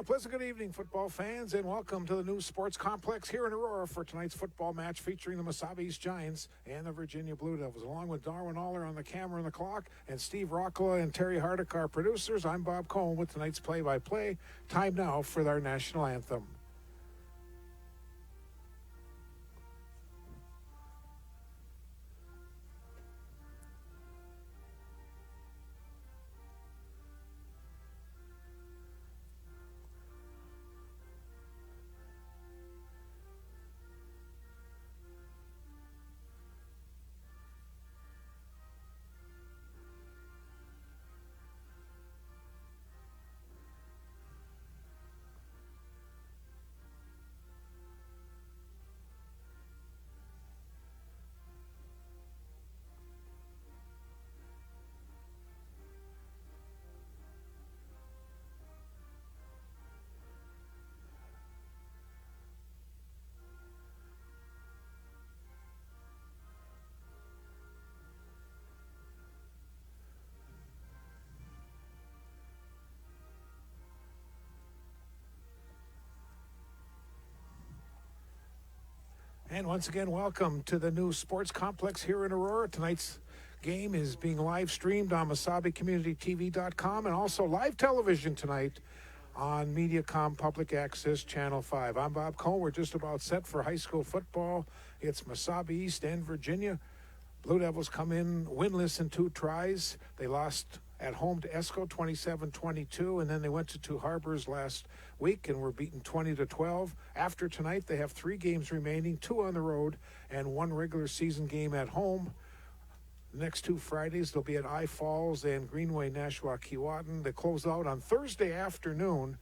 A pleasant good evening, football fans, and welcome to the new sports complex here in Aurora for tonight's football match featuring the Mesabi Giants and the Virginia Blue Devils. Along with Darwin Aller on the camera and the clock, and Steve Rockla and Terry Hardick, our producers, I'm Bob Cohen with tonight's play-by-play. Time now for our national anthem. And once again, welcome to the new sports complex here in Aurora. Tonight's game is being live streamed on MesabiCommunityTV.com and also live television tonight on Mediacom Public Access Channel 5. I'm Bob Cohen. We're just about set for high school football. It's Mesabi East and Virginia. Blue Devils come in winless in 2 tries. They lost at home to Esco 27-22, and then they went to Two Harbors last week and were beaten 20-12. After tonight, they have 3 games remaining, 2 on the road and 1 regular season game at home. The next 2 Fridays, they'll be at I Falls and Greenway, Nashua, Keewatin. They close out on Thursday afternoon,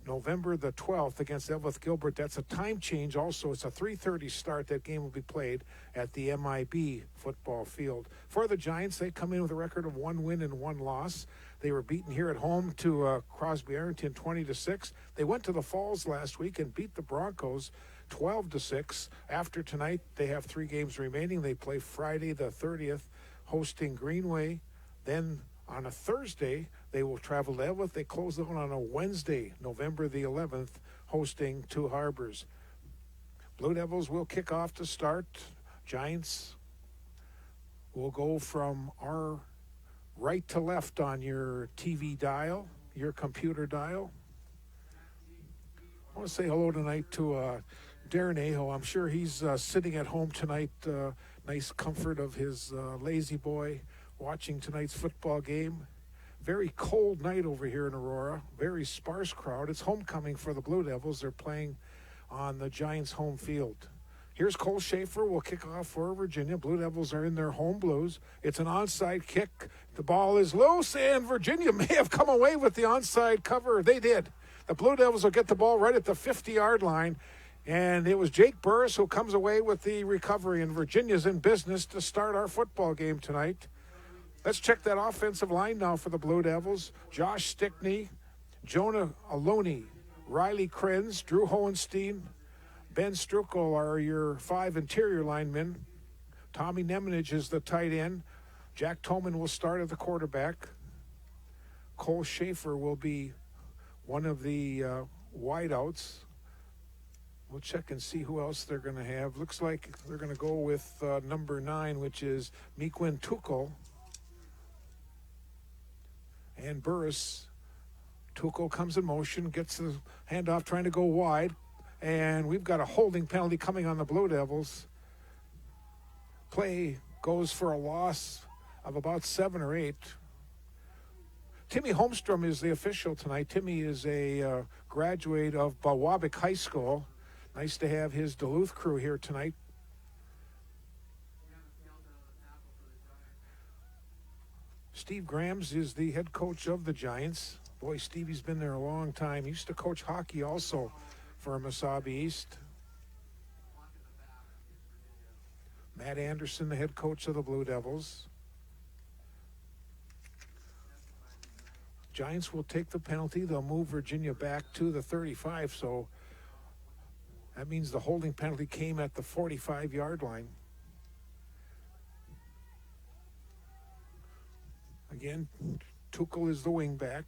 November the 12th, against Elvith Gilbert. That's a time change also. It's a 3:30 start. That game will be played at the MIB football field. For the Giants, they come in with a record of 1 win and 1 loss. They were beaten here at home to Crosby Arrington 20-6. They went to the Falls last week and beat the Broncos 12-6. After tonight, they have 3 games remaining. They play Friday the 30th, hosting Greenway. Then on a Thursday, they will travel to Elvith. They close out on a Wednesday, November the 11th, hosting Two Harbors. Blue Devils will kick off to start. Giants will go from our right to left on your TV dial, your computer dial. I want to say hello tonight to Darren Aho. I'm sure he's sitting at home tonight, nice comfort of his lazy boy, watching tonight's football game. Very cold night over here in Aurora. Very sparse crowd. It's homecoming for the Blue Devils. They're playing on the Giants' home field. Here's Cole Schaefer. Will kick off for Virginia. Blue Devils are in their home blues. It's an onside kick. The ball is loose, and Virginia may have come away with the onside cover. They did. The Blue Devils will get the ball right at the 50-yard line, and it was Jake Burris who comes away with the recovery, and Virginia's in business to start our football game tonight. Let's check that offensive line now for the Blue Devils. Josh Stickney, Jonah Aloni, Riley Krenz, Drew Hohenstein, Ben Strukel are your 5 interior linemen. Tommy Nemenich is the tight end. Jack Toman will start at the quarterback. Cole Schaefer will be one of the wideouts. We'll check and see who else they're going to have. Looks like they're going to go with number 9, which is Miquin Tuchel. And Burris, Tuchel comes in motion, gets the handoff, trying to go wide. And we've got a holding penalty coming on the Blue Devils. Play goes for a loss of about 7 or 8. Timmy Holmstrom is the official tonight. Timmy is a graduate of Bawabik High School. Nice to have his Duluth crew here tonight. Steve Grams is the head coach of the Giants. Boy, Stevie's been there a long time. He used to coach hockey also for Mesabi East. Matt Anderson, the head coach of the Blue Devils. Giants will take the penalty. They'll move Virginia back to the 35, so that means the holding penalty came at the 45-yard line. Again, Tuchel is the wingback.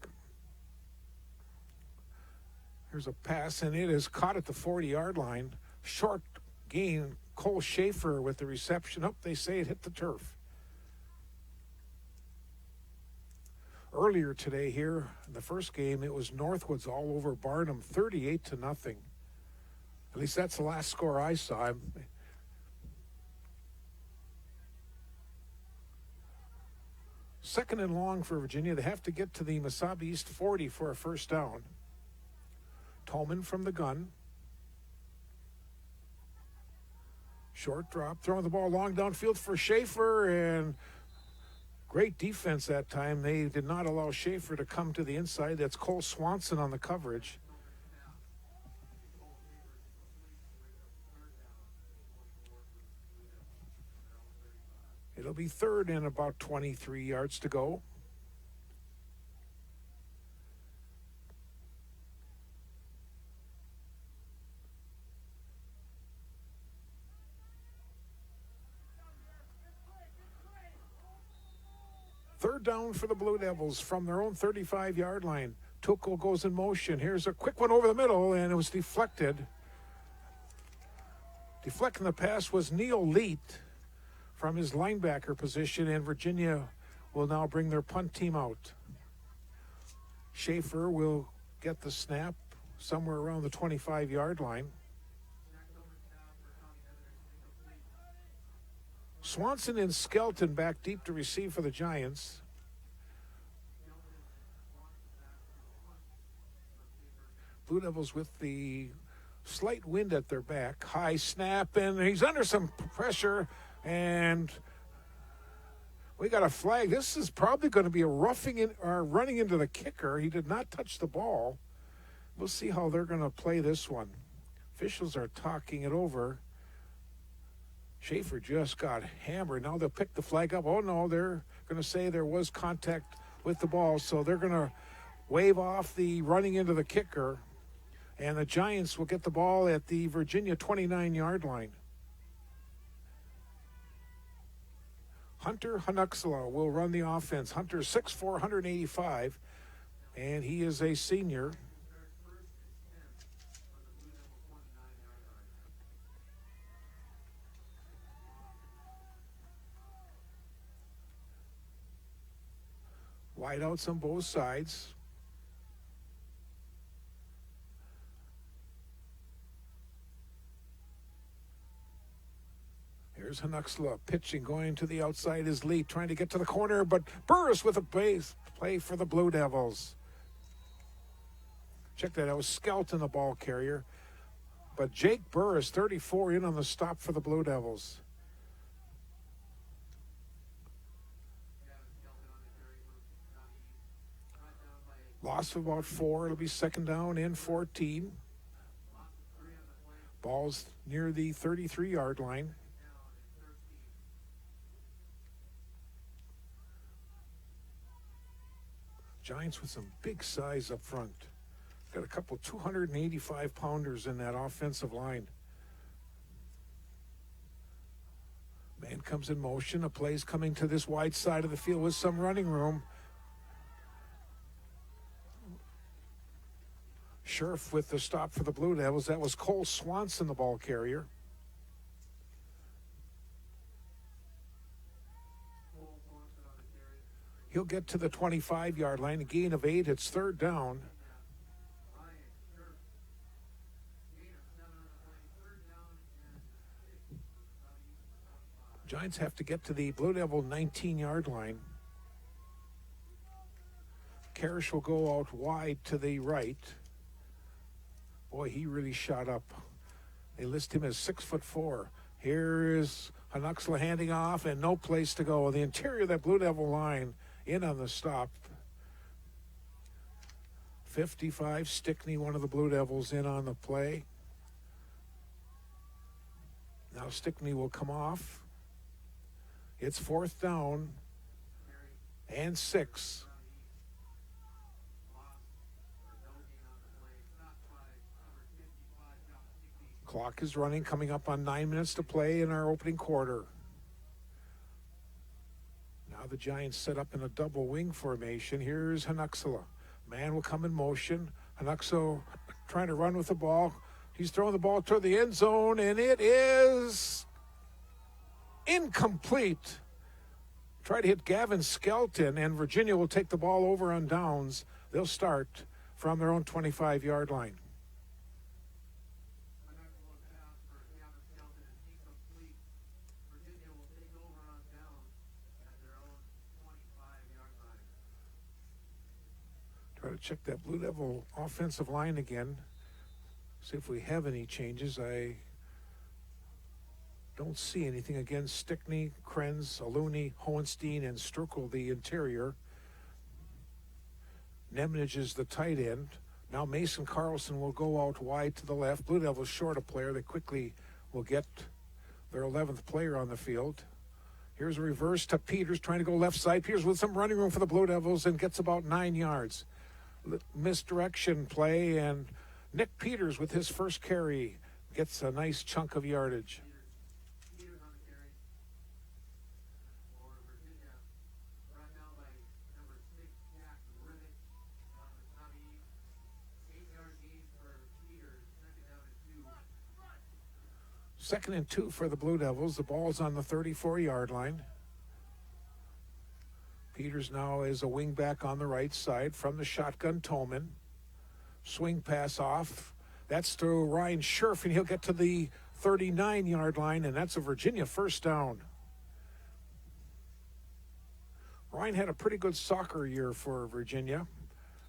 Here's a pass, and it is caught at the 40-yard line. Short gain. Cole Schaefer with the reception. Oh, they say it hit the turf. Earlier today here, in the first game, it was Northwoods all over Barnum, 38-0. At least that's the last score I saw. Second and long for Virginia. They have to get to the Mesabi East 40 for a first down. Tolman from the gun. Short drop, throwing the ball long downfield for Schaefer, and great defense that time. They did not allow Schaefer to come to the inside. That's Cole Swanson on the coverage. It'll be third and about 23 yards to go. Third down for the Blue Devils from their own 35-yard line. Tuchel goes in motion. Here's a quick one over the middle, and it was deflected. Deflecting the pass was Neil Leet from his linebacker position, and Virginia will now bring their punt team out. Schaefer will get the snap somewhere around the 25-yard line. Swanson and Skelton back deep to receive for the Giants. Blue Devils with the slight wind at their back. High snap, and he's under some pressure, and we got a flag. This is probably going to be a roughing in or running into the kicker. He did not touch the ball. We'll see how they're going to play this one. Officials are talking it over. Schaefer just got hammered. Now they'll pick the flag up. Oh, no, they're going to say there was contact with the ball, so they're going to wave off the running into the kicker, and the Giants will get the ball at the Virginia 29-yard line. Hunter Hanuxala will run the offense. Hunter's 6'4", 185, and he is a senior. Wideouts on both sides. Here's Hanuxala pitching, going to the outside is Lee, trying to get to the corner, but Burris with a play for the Blue Devils. Check that out, Skelton, the ball carrier. But Jake Burris, 34, in on the stop for the Blue Devils. Loss of about 4. It'll be second down and 14. Ball's near the 33-yard line. Giants with some big size up front. Got a couple 285-pounders in that offensive line. Man comes in motion. A play's coming to this wide side of the field with some running room. Scherf with the stop for the Blue Devils. That was Cole Swanson, the ball carrier. He'll get to the 25-yard line. A gain of 8. It's third down. Giants have to get to the Blue Devil 19-yard line. Karrasch will go out wide to the right. Boy, he really shot up. They list him as 6'4". Here is Hanuxala handing off, and no place to go. The interior of that Blue Devil line in on the stop. 55, Stickney, one of the Blue Devils, in on the play. Now Stickney will come off. It's fourth down and 6. Clock is running, coming up on 9 minutes to play in our opening quarter. Now the Giants set up in a double wing formation. Here's Hanuxala. Man will come in motion. Hanuxala trying to run with the ball. He's throwing the ball toward the end zone, and it is incomplete. Try to hit Gavin Skelton, and Virginia will take the ball over on downs. They'll start from their own 25-yard line. Try to check that Blue Devil offensive line again. See if we have any changes. I don't see anything. Again, Stickney, Krenz, Aluni, Hohenstein, and Strukel, the interior. Nemnage is the tight end. Now Mason Carlson will go out wide to the left. Blue Devils short a player. They quickly will get their 11th player on the field. Here's a reverse to Peters trying to go left side. Peters with some running room for the Blue Devils and gets about 9 yards. Misdirection play, and Nick Peters with his first carry gets a nice chunk of yardage. Second and 2 for the Blue Devils. The ball's on the 34-yard line. Peters now is a wing back on the right side from the shotgun. Tolman. Swing pass off. That's to Ryan Scherf, and he'll get to the 39-yard line, and that's a Virginia first down. Ryan had a pretty good soccer year for Virginia.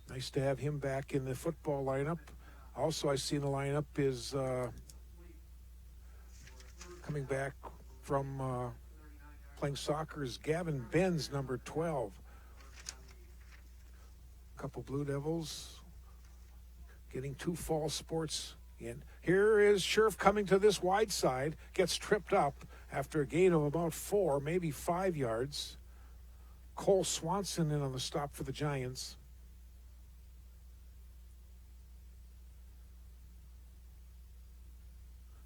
Nice to have him back in the football lineup. Also, I see in the lineup is coming back from playing soccer is Gavin Benz, number 12. A couple Blue Devils getting 2 fall sports in. Here is Scherf coming to this wide side, gets tripped up after a gain of about 4, maybe 5 yards. Cole Swanson in on the stop for the Giants.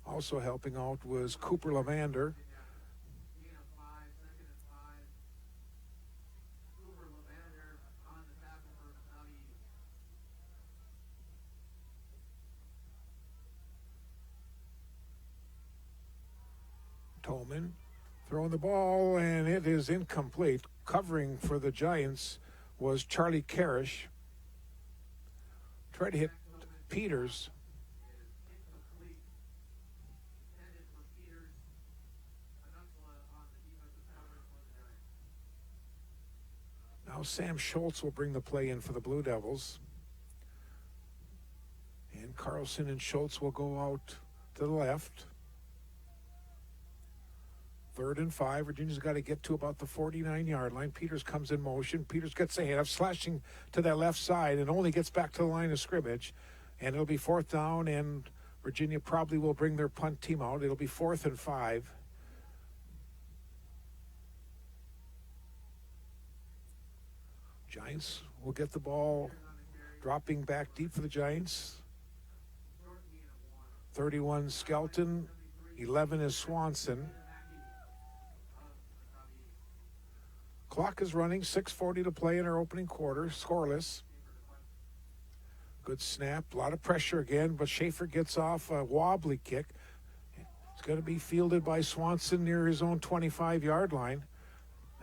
Also helping out was Cooper Levander. Tolman throwing the ball, and it is incomplete. Covering for the Giants was Charlie Karish. Tried to hit Peters. Now Sam Schultz will bring the play in for the Blue Devils. And Carlson and Schultz will go out to the left. 3rd and 5. Virginia's got to get to about the 49-yard line. Peters comes in motion. Peters gets a handoff, slashing to that left side, and only gets back to the line of scrimmage. And it'll be 4th down, and Virginia probably will bring their punt team out. It'll be 4th and 5. Giants will get the ball dropping back deep for the Giants. 31 Skelton, 11 is Swanson. Clock is running, 6:40 to play in our opening quarter, scoreless. Good snap, a lot of pressure again, but Schaefer gets off a wobbly kick. It's going to be fielded by Swanson near his own 25-yard line.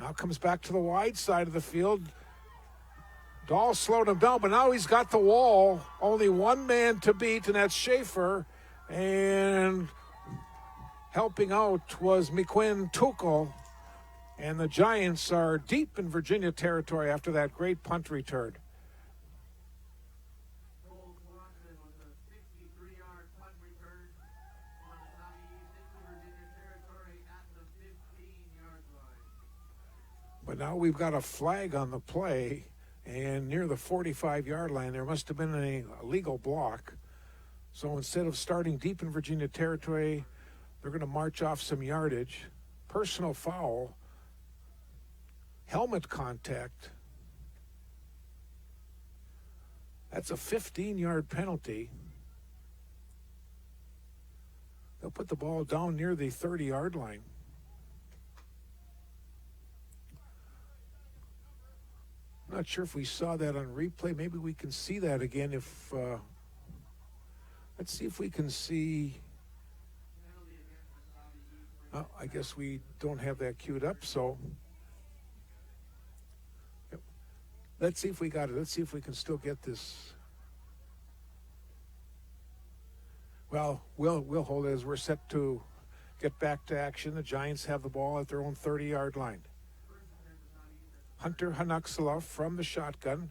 Now comes back to the wide side of the field. Dahl slowed him down, but now he's got the wall. Only one man to beat, and that's Schaefer. And helping out was McQuinn Tuchel. And the Giants are deep in Virginia territory after that great punt return. But now we've got a flag on the play. And near the 45-yard line, there must have been a illegal block. So instead of starting deep in Virginia territory, they're going to march off some yardage. Personal foul. Helmet contact. That's a 15-yard penalty. They'll put the ball down near the 30-yard line. I'm not sure if we saw that on replay. Maybe we can see that again if Let's see if we can see. Oh, I guess we don't have that queued up, so yep. Let's see if we got it. Let's see if we can still get this. Well, we'll hold it as we're set to get back to action. The Giants have the ball at their own 30-yard line. Hunter Hanuxala from the shotgun.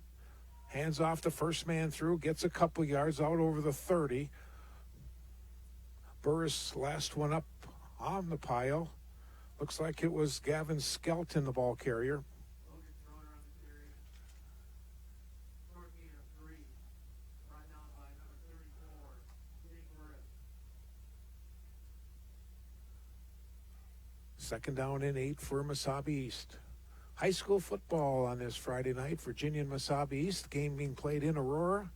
Hands off the first man through, gets a couple yards out over the 30. Burris, last one up on the pile. Looks like it was Gavin Skelton, the ball carrier. Second down and 8 for Mesabi East. High school football on this Friday night. Virginia and Mesabi East. Game being played in Aurora.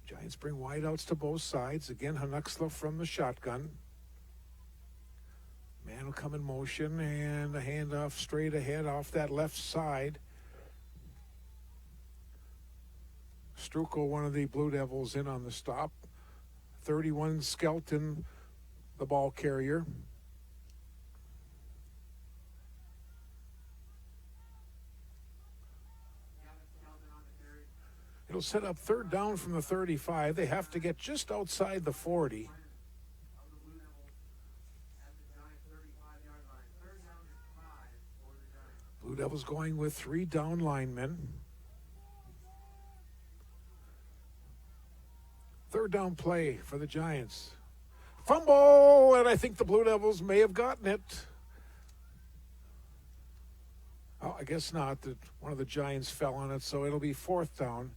Giants bring wideouts to both sides. Again, Hanuxla from the shotgun. Man will come in motion and a handoff straight ahead off that left side. Strukel, one of the Blue Devils, in on the stop. 31, Skelton, the ball carrier. It'll set up third down from the 35. They have to get just outside the 40. Blue Devils going with 3 down linemen. Third down play for the Giants. Fumble, and I think the Blue Devils may have gotten it. Oh, I guess not. One of the Giants fell on it, so it'll be fourth down.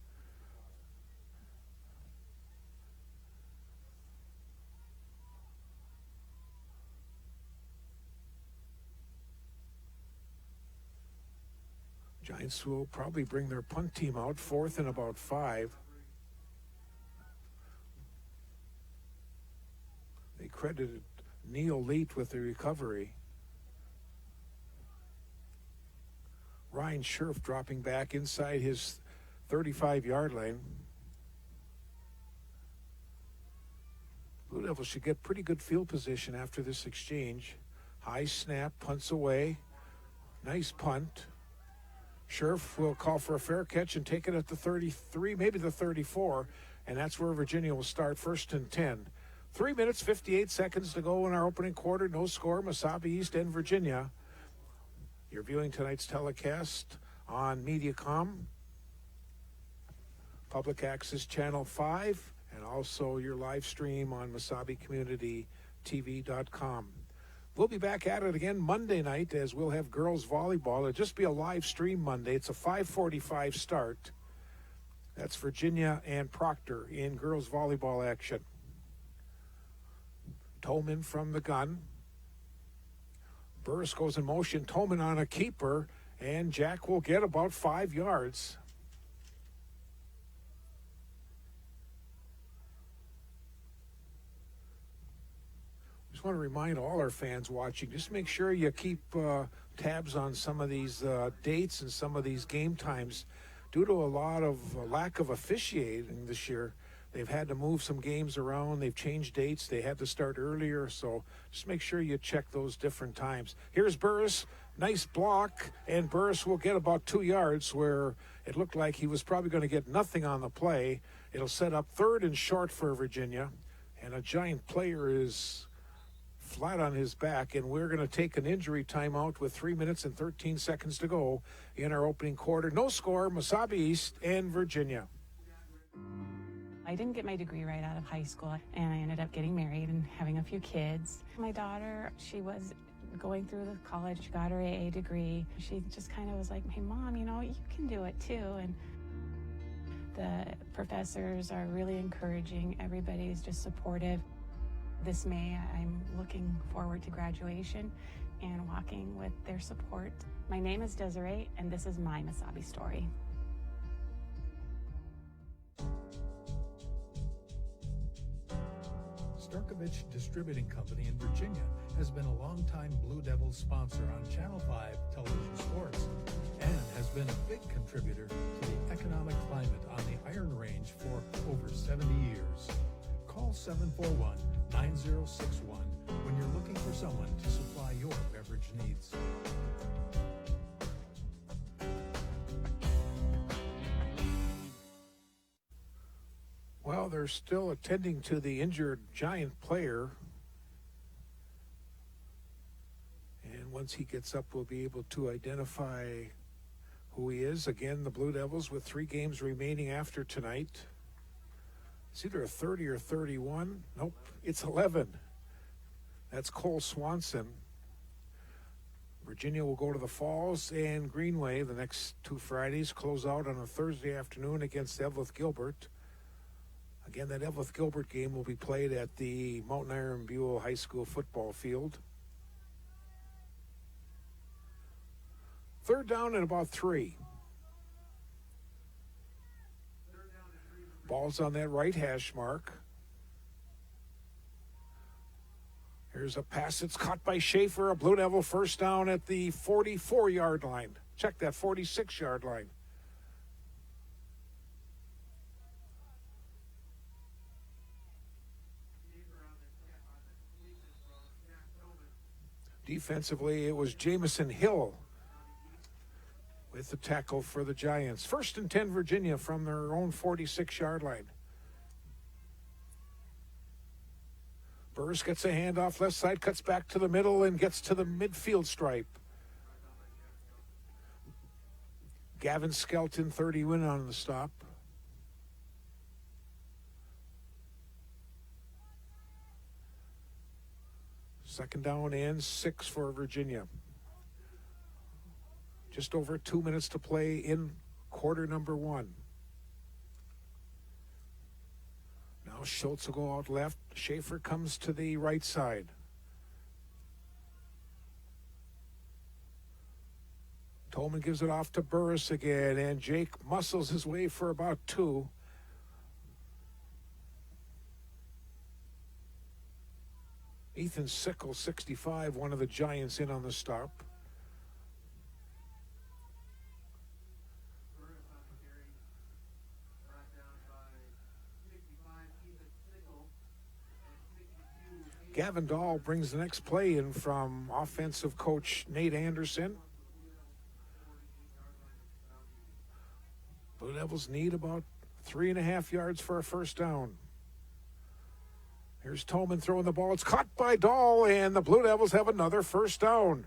Giants will probably bring their punt team out, fourth and about 5. They credited Neil Leet with the recovery. Ryan Scherf dropping back inside his 35-yard line. Blue Devils should get pretty good field position after this exchange. High snap, punts away. Nice punt. Scherf will call for a fair catch and take it at the 33, maybe the 34, and that's where Virginia will start, first and 10. 3 minutes, 58 seconds to go in our opening quarter. No score, Mesabi East and Virginia. You're viewing tonight's telecast on Mediacom, Public Access Channel 5, and also your live stream on MesabiCommunityTV.com. We'll be back at it again Monday night as we'll have girls volleyball. It'll just be a live stream Monday. It's a 5:45 start. That's Virginia and Proctor in girls volleyball action. Tolman from the gun. Burris goes in motion. Tolman on a keeper, and Jack will get about 5 yards. Just want to remind all our fans watching, just make sure you keep tabs on some of these dates and some of these game times. Due to a lot of lack of officiating this year, they've had to move some games around. They've changed dates. They had to start earlier, so just make sure you check those different times. Here's Burris. Nice block, and Burris will get about 2 yards where it looked like he was probably going to get nothing on the play. It'll set up third and short for Virginia, and a Giant player is flat on his back, and we're going to take an injury timeout with 3 minutes and 13 seconds to go in our opening quarter. No score, Mesabi East and Virginia. I didn't get my degree right out of high school, and I ended up getting married and having a few kids. My daughter, she was going through the college, she got her AA degree. She just kind of was like, hey, Mom, you know, you can do it too. And the professors are really encouraging. Everybody's just supportive. This May, I'm looking forward to graduation and walking with their support. My name is Desiree, and this is my Mesabi story. Starkovich Distributing Company in Virginia has been a longtime Blue Devils sponsor on Channel 5 television sports and has been a big contributor to the economic climate on the Iron Range for over 70 years. Call 741-9061 when you're looking for someone to supply your beverage needs. Well, they're still attending to the injured Giant player. And once he gets up, we'll be able to identify who he is. Again, the Blue Devils with 3 games remaining after tonight. It's either a 30 or 31. Nope, it's 11. That's Cole Swanson. Virginia will go to the Falls and Greenway the next 2 Fridays, close out on a Thursday afternoon against Eveleth Gilbert. Again, that Eveleth Gilbert game will be played at the Mountain Iron Buell High School football field. 3rd down and about 3. Ball's on that right hash mark. Here's a pass that's caught by Schaefer. A Blue Devil first down at the 44-yard line. Check that, 46-yard line. Defensively, it was Jamison Hill with the tackle for the Giants. 1st and 10 Virginia from their own 46-yard line. Burris gets a handoff left side, cuts back to the middle and gets to the midfield stripe. Gavin Skelton, 30 win on the stop. Second down and 6 for Virginia. Just over 2 minutes to play in quarter number 1. Now Schultz will go out left. Schaefer comes to the right side. Tolman gives it off to Burris again, and Jake muscles his way for about 2. Ethan Sickle, 65, one of the Giants in on the stop. Gavin Dahl brings the next play in from offensive coach Nate Anderson. Blue Devils need about 3.5 yards for a first down. Here's Tolman throwing the ball. It's caught by Dahl, and the Blue Devils have another first down.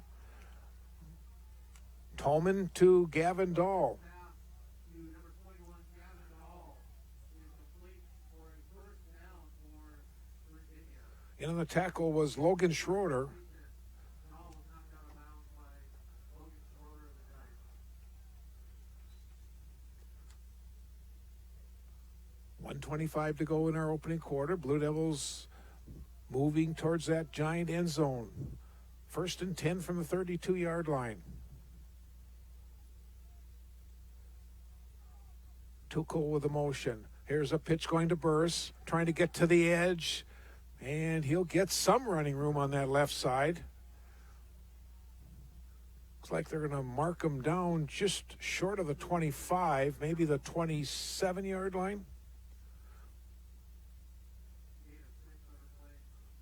Tolman to Gavin Dahl. In on the tackle was Logan Schroeder. .125 to go in our opening quarter. Blue Devils moving towards that Giant end zone. 1st and 10 from the 32-yard line. Tuchel with a motion. Here's a pitch going to Burris, trying to get to the edge, and he'll get some running room on that left side. Looks like they're going to mark him down just short of the 25, maybe the 27-yard line.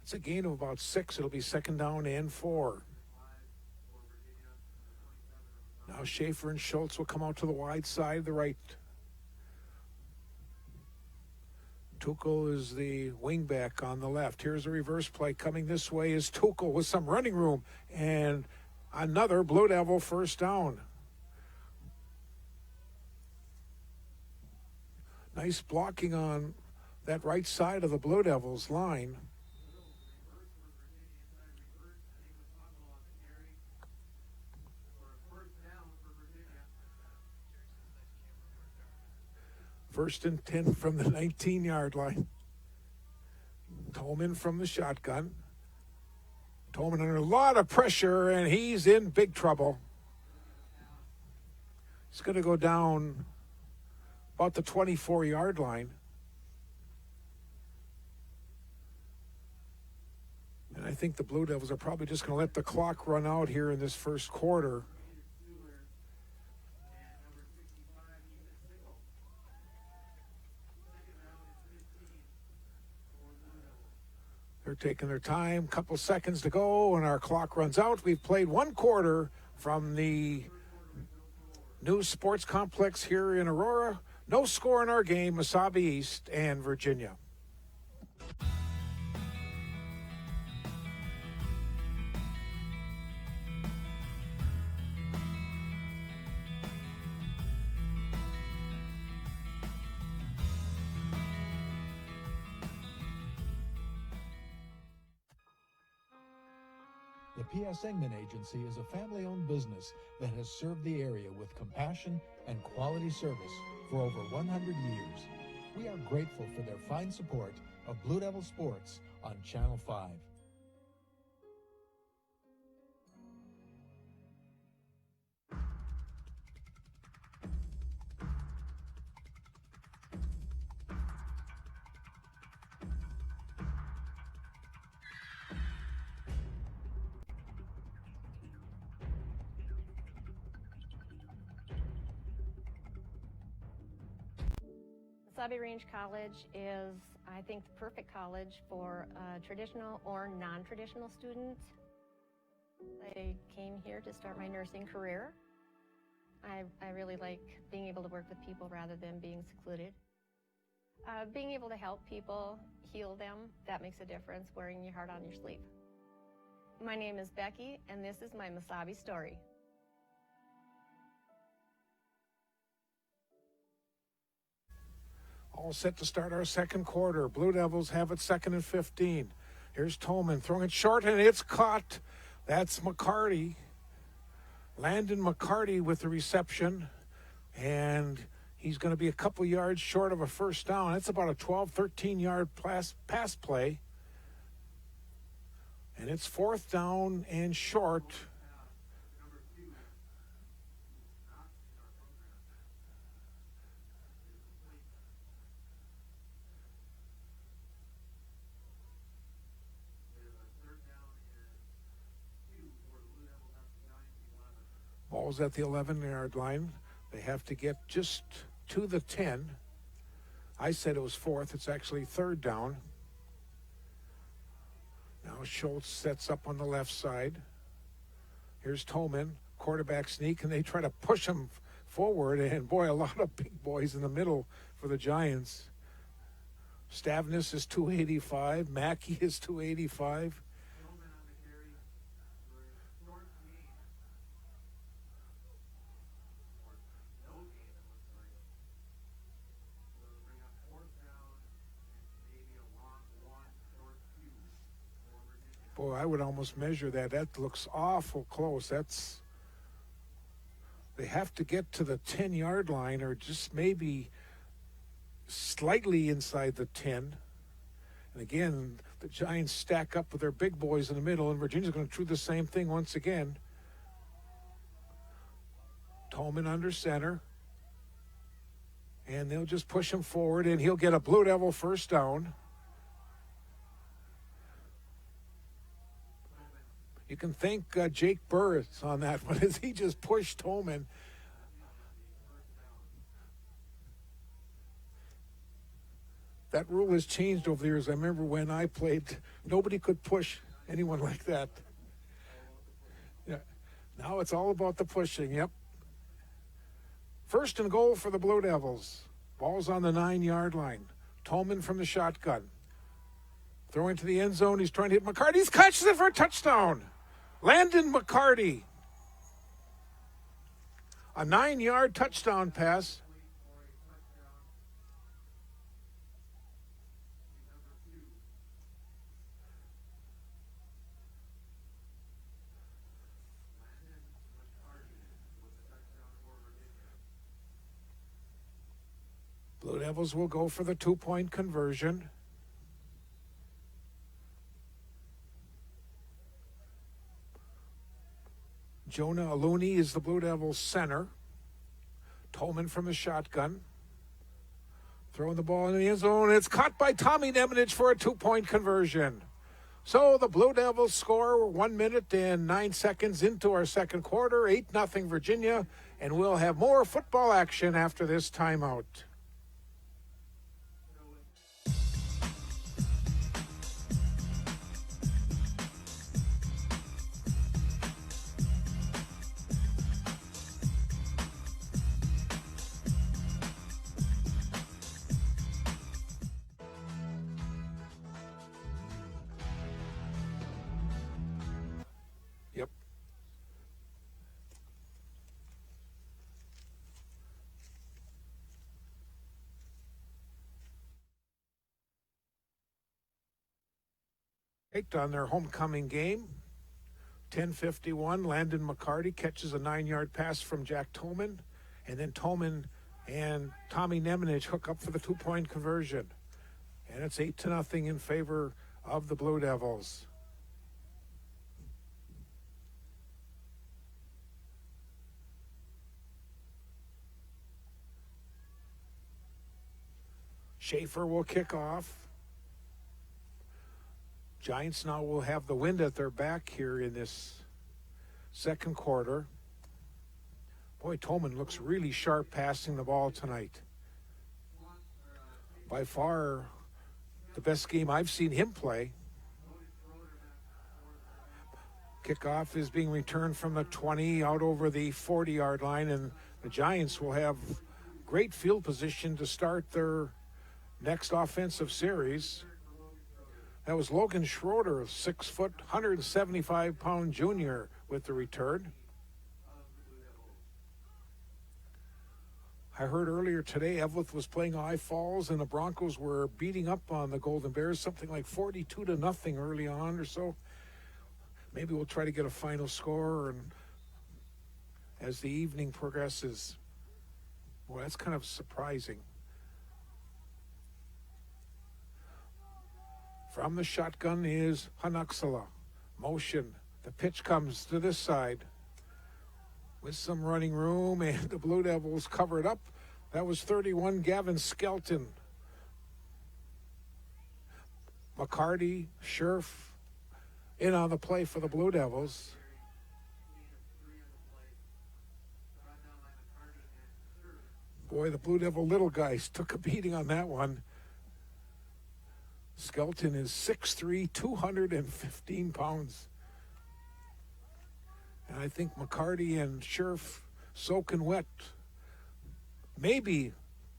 It's a gain of about 6. It'll be 2nd down and 4. Now Schaefer and Schultz will come out to the wide side, the right. Tuchel is the wingback on the left. Here's a reverse play coming this way is Tuchel with some running room and another Blue Devil first down. Nice blocking on that right side of the Blue Devils line. First and 10 from the 19-yard line. Tolman from the shotgun. Tolman under a lot of pressure, and he's in big trouble. He's going to go down about the 24-yard line. I think the Blue Devils are probably just going to let the clock run out here in this first quarter. They're taking their time, couple seconds to go, and our clock runs out. We've played one quarter from the new sports complex here in Aurora. No score in our game, Mesabi East and Virginia. The P.S. Engman Agency is a family-owned business that has served the area with compassion and quality service for over 100 years. We are grateful for their fine support of Blue Devil Sports on Channel 5. Mesabi Range College is, I think, the perfect college for a traditional or non-traditional student. I came here to start my nursing career. I really like being able to work with people rather than being secluded. Being able to help people, heal them, that makes a difference, wearing your heart on your sleeve. My name is Becky, and this is my Mesabi story. All set to start our second quarter. Blue Devils have it 2nd and 15. Here's Tolman throwing it short, and it's caught. That's McCarty. Landon McCarty with the reception, and he's going to be a couple yards short of a first down. That's about a 12, 13-yard pass play. And it's 4th down and short. Ball's at the 11-yard line. They have to get just to the 10. I said it was 4th. It's actually 3rd down. Now Schultz sets up on the left side. Here's Tolman, quarterback sneak, and they try to push him forward. And, boy, a lot of big boys in the middle for the Giants. Stavnis is 285. Mackey is 285. Boy, I would almost measure that. That looks awful close. They have to get to the 10-yard line or just maybe slightly inside the 10. And again, the Giants stack up with their big boys in the middle, and Virginia's going to do the same thing once again. Tolman under center. And they'll just push him forward, and he'll get a Blue Devil first down. You can thank Jake Burris on that one as he just pushed Tolman. That rule has changed over the years. I remember when I played, nobody could push anyone like that. Yeah. Now it's all about the pushing, yep. 1st and goal for the Blue Devils. Ball's on the 9-yard line. Tolman from the shotgun. Throwing to the end zone. He's trying to hit McCarty. He's catches it for a touchdown. Landon McCarty. A 9-yard touchdown pass. Blue Devils will go for the 2-point conversion. Jonah Aluni is the Blue Devils center. Tolman from the shotgun. Throwing the ball in the end zone. It's caught by Tommy Nemenich for a 2-point conversion. So the Blue Devils score 1 minute and 9 seconds into our second quarter, 8-0 Virginia, and we'll have more football action after this timeout. Yep. On their homecoming game, 10:51, Landon McCarty catches a 9-yard pass from Jack Tolman, and then Tolman and Tommy Nemenich hook up for the 2-point conversion. And it's 8-0 in favor of the Blue Devils. Schaefer will kick off. Giants now will have the wind at their back here in this second quarter. Boy, Tolman looks really sharp passing the ball tonight. By far the best game I've seen him play. Kickoff is being returned from the 20 out over the 40-yard line, and the Giants will have great field position to start their next offensive series. That was Logan Schroeder, 6 foot, 175-pound junior with the return. I heard earlier today Evelyn was playing I Falls and the Broncos were beating up on the Golden Bears, something like 42-0 early on or so. Maybe we'll try to get a final score and as the evening progresses. Well, that's kind of surprising. From the shotgun is Hanuxala. Motion. The pitch comes to this side with some running room, and the Blue Devils cover it up. That was 31, Gavin Skelton. McCarty, Scherf in on the play for the Blue Devils. Boy, the Blue Devil little guys took a beating on that one. Skelton is 6'3", 215 pounds. And I think McCarty and Scherf, soaking wet, maybe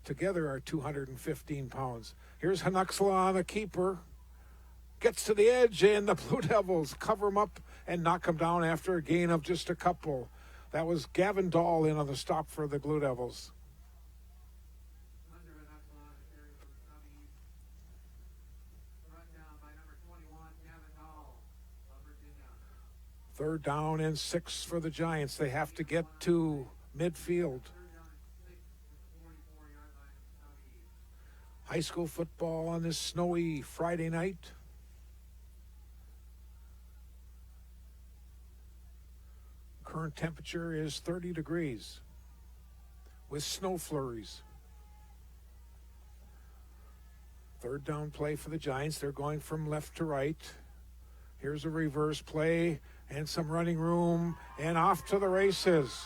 together are 215 pounds. Here's Hanuxala on the keeper. Gets to the edge, and the Blue Devils cover him up and knock him down after a gain of just a couple. That was Gavin Dahl in on the stop for the Blue Devils. Third down and 6 for the Giants. They have to get to midfield. High school football on this snowy Friday night. Current temperature is 30 degrees with snow flurries. Third down play for the Giants. They're going from left to right. Here's a reverse play and some running room and off to the races.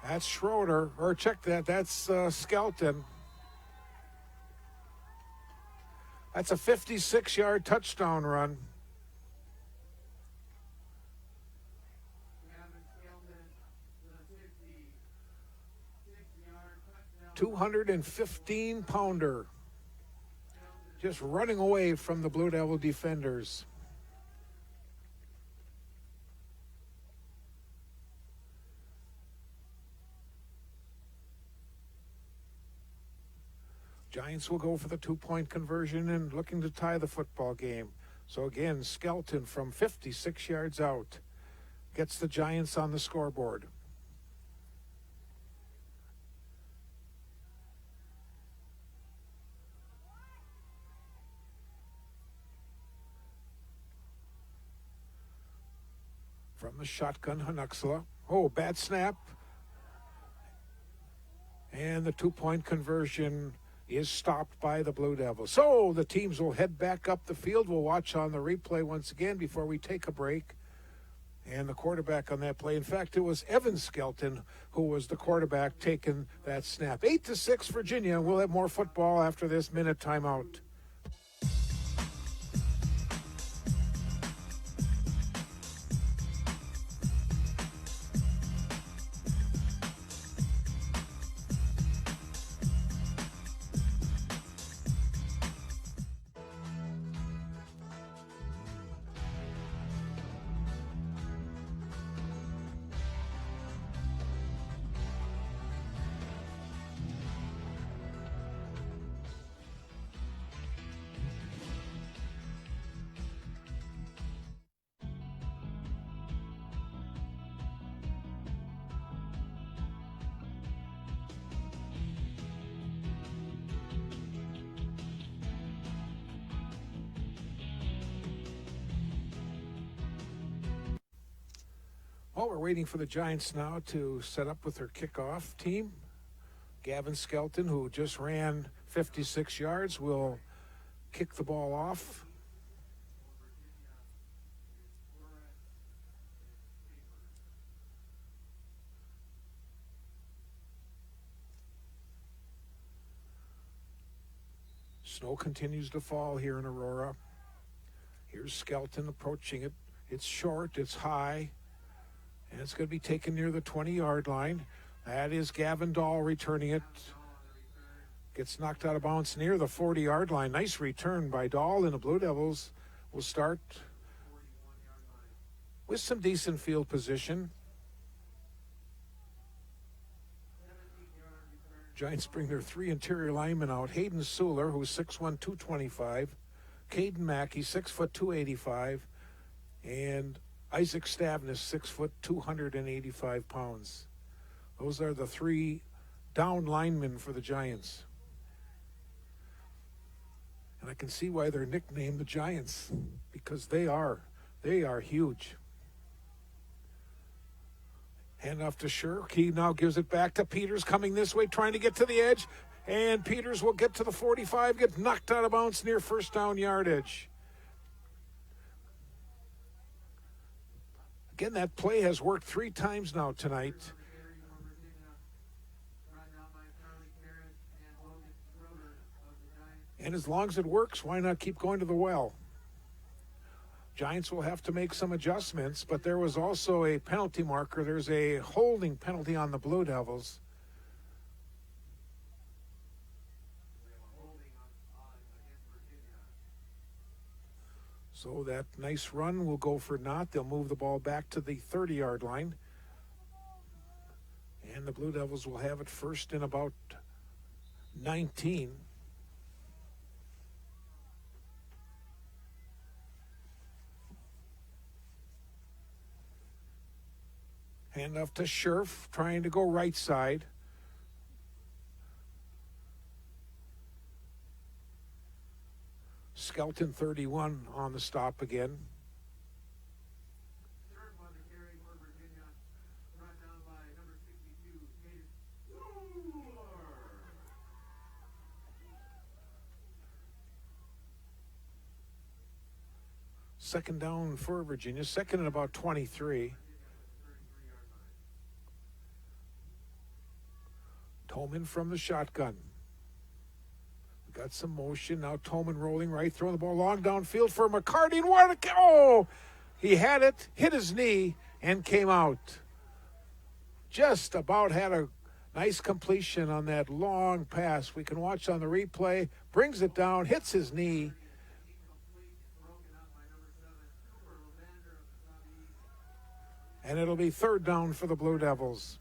That's Schroeder, or check that, that's Skelton. That's a 56-yard touchdown run. $215-pounder. Just running away from the Blue Devil defenders. Giants will go for the 2-point conversion and looking to tie the football game. So again, Skelton from 56 yards out gets the Giants on the scoreboard. From the shotgun, Hanuxala. Oh, bad snap. And the 2-point conversion is stopped by the Blue Devils. So the teams will head back up the field. We'll watch on the replay once again before we take a break. And the quarterback on that play, in fact, it was Evan Skelton who was the quarterback taking that snap. 8-6 Virginia. We'll have more football after this minute timeout. Well, we're waiting for the Giants now to set up with their kickoff team. Gavin Skelton, who just ran 56 yards, will kick the ball off. Snow continues to fall here in Aurora. Here's Skelton approaching it. It's short, it's high. And it's going to be taken near the 20-yard line. That is Gavin Dahl returning it. Gets knocked out of bounds near the 40-yard line. Nice return by Dahl, and the Blue Devils will start with some decent field position. Giants bring their three interior linemen out. Hayden Suler, who's 6'1", 225. Caden Mackey, 6', 285. And Isaac Stavnis, 6', 285 pounds. Those are the three down linemen for the Giants. And I can see why they're nicknamed the Giants, because they are huge. Hand off to Shirk. He now gives it back to Peters, coming this way, trying to get to the edge. And Peters will get to the 45, get knocked out of bounds near first down yardage. Again, that play has worked 3 times now tonight. And as long as it works, why not keep going to the well? Giants will have to make some adjustments, but there was also a penalty marker. There's a holding penalty on the Blue Devils. So that nice run will go for naught. They'll move the ball back to the 30-yard line. And the Blue Devils will have it first in about 19. Handoff to Scherf, trying to go right side. Skelton, 31, on the stop again. Second down for Virginia, second and about 23. Tolman from the shotgun. Got some motion. Now Tolman rolling right, throwing the ball long downfield for McCarty. And what a, oh! He had it, hit his knee, and came out. Just about had a nice completion on that long pass. We can watch on the replay. Brings it down, hits his knee. And it'll be third down for the Blue Devils.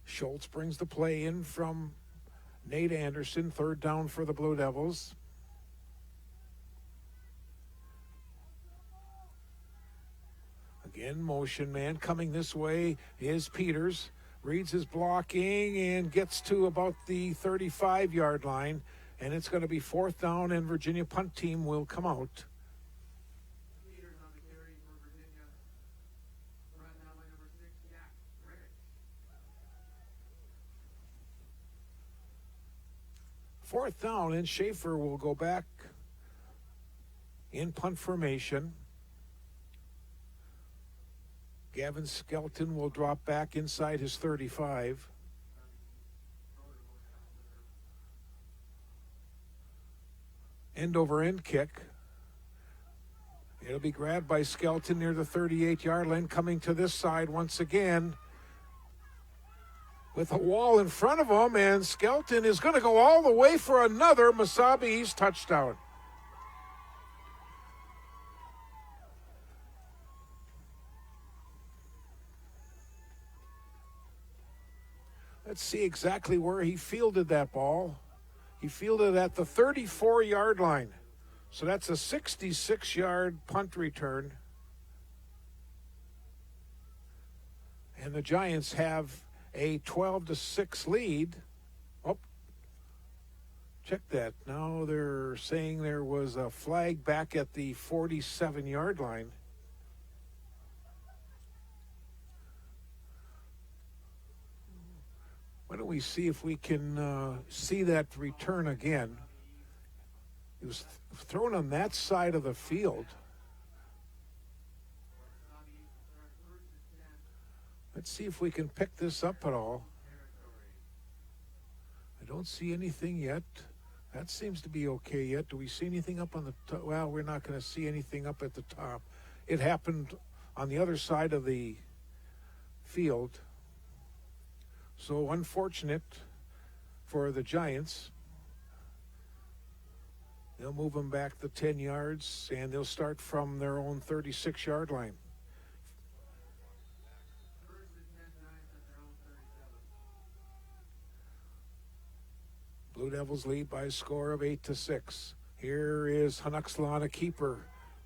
Schultz brings the play in from Nate Anderson. Third down for the Blue Devils. Again, motion man coming this way is Peters. Reads his blocking and gets to about the 35-yard line. And it's going to be fourth down, and Virginia punt team will come out. Fourth down, and Schaefer will go back in punt formation. Gavin Skelton will drop back inside his 35. End over end kick. It'll be grabbed by Skelton near the 38-yard line, coming to this side once again with a wall in front of him, and Skelton is going to go all the way for another Mesabi's touchdown. Let's see exactly where he fielded that ball. He fielded at the 34-yard line. So that's a 66-yard punt return. And the Giants have a 12-6 lead. Oh, check that. Now they're saying there was a flag back at the 47-yard line. Why don't we see if we can see that return again? It was thrown on that side of the field. Let's see if we can pick this up at all. I don't see anything yet. That seems to be okay yet. Do we see anything up on the top? Well, we're not going to see anything up at the top. It happened on the other side of the field. So unfortunate for the Giants. They'll move them back the 10 yards, and they'll start from their own 36-yard line. Blue Devils lead by a score of 8-6. Here is Hanuxla, a keeper,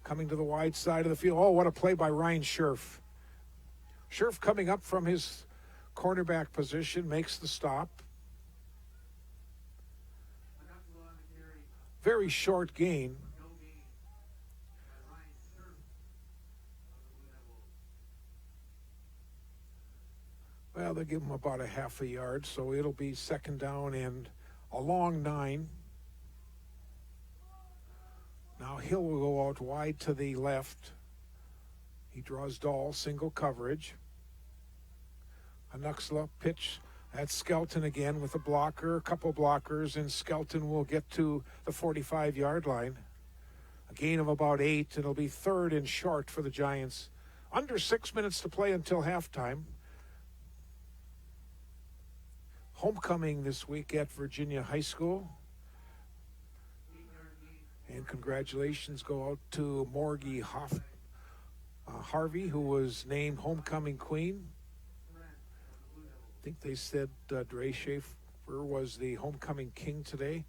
coming to the wide side of the field. Oh, what a play by Ryan Scherf. Scherf coming up from his cornerback position, makes the stop. Very short gain. Well, they give him about a half a yard, so it'll be second down and a long 9. Now Hill will go out wide to the left. He draws Dahl, single coverage. Hanuxla pitch. That's Skelton again with a blocker, a couple blockers, and Skelton will get to the 45-yard line. A gain of about 8, and it'll be third and short for the Giants. Under 6 minutes to play until halftime. Homecoming this week at Virginia High School. And congratulations go out to Morgie Harvey, who was named Homecoming Queen. I think they said Dre Schaefer was the homecoming king today.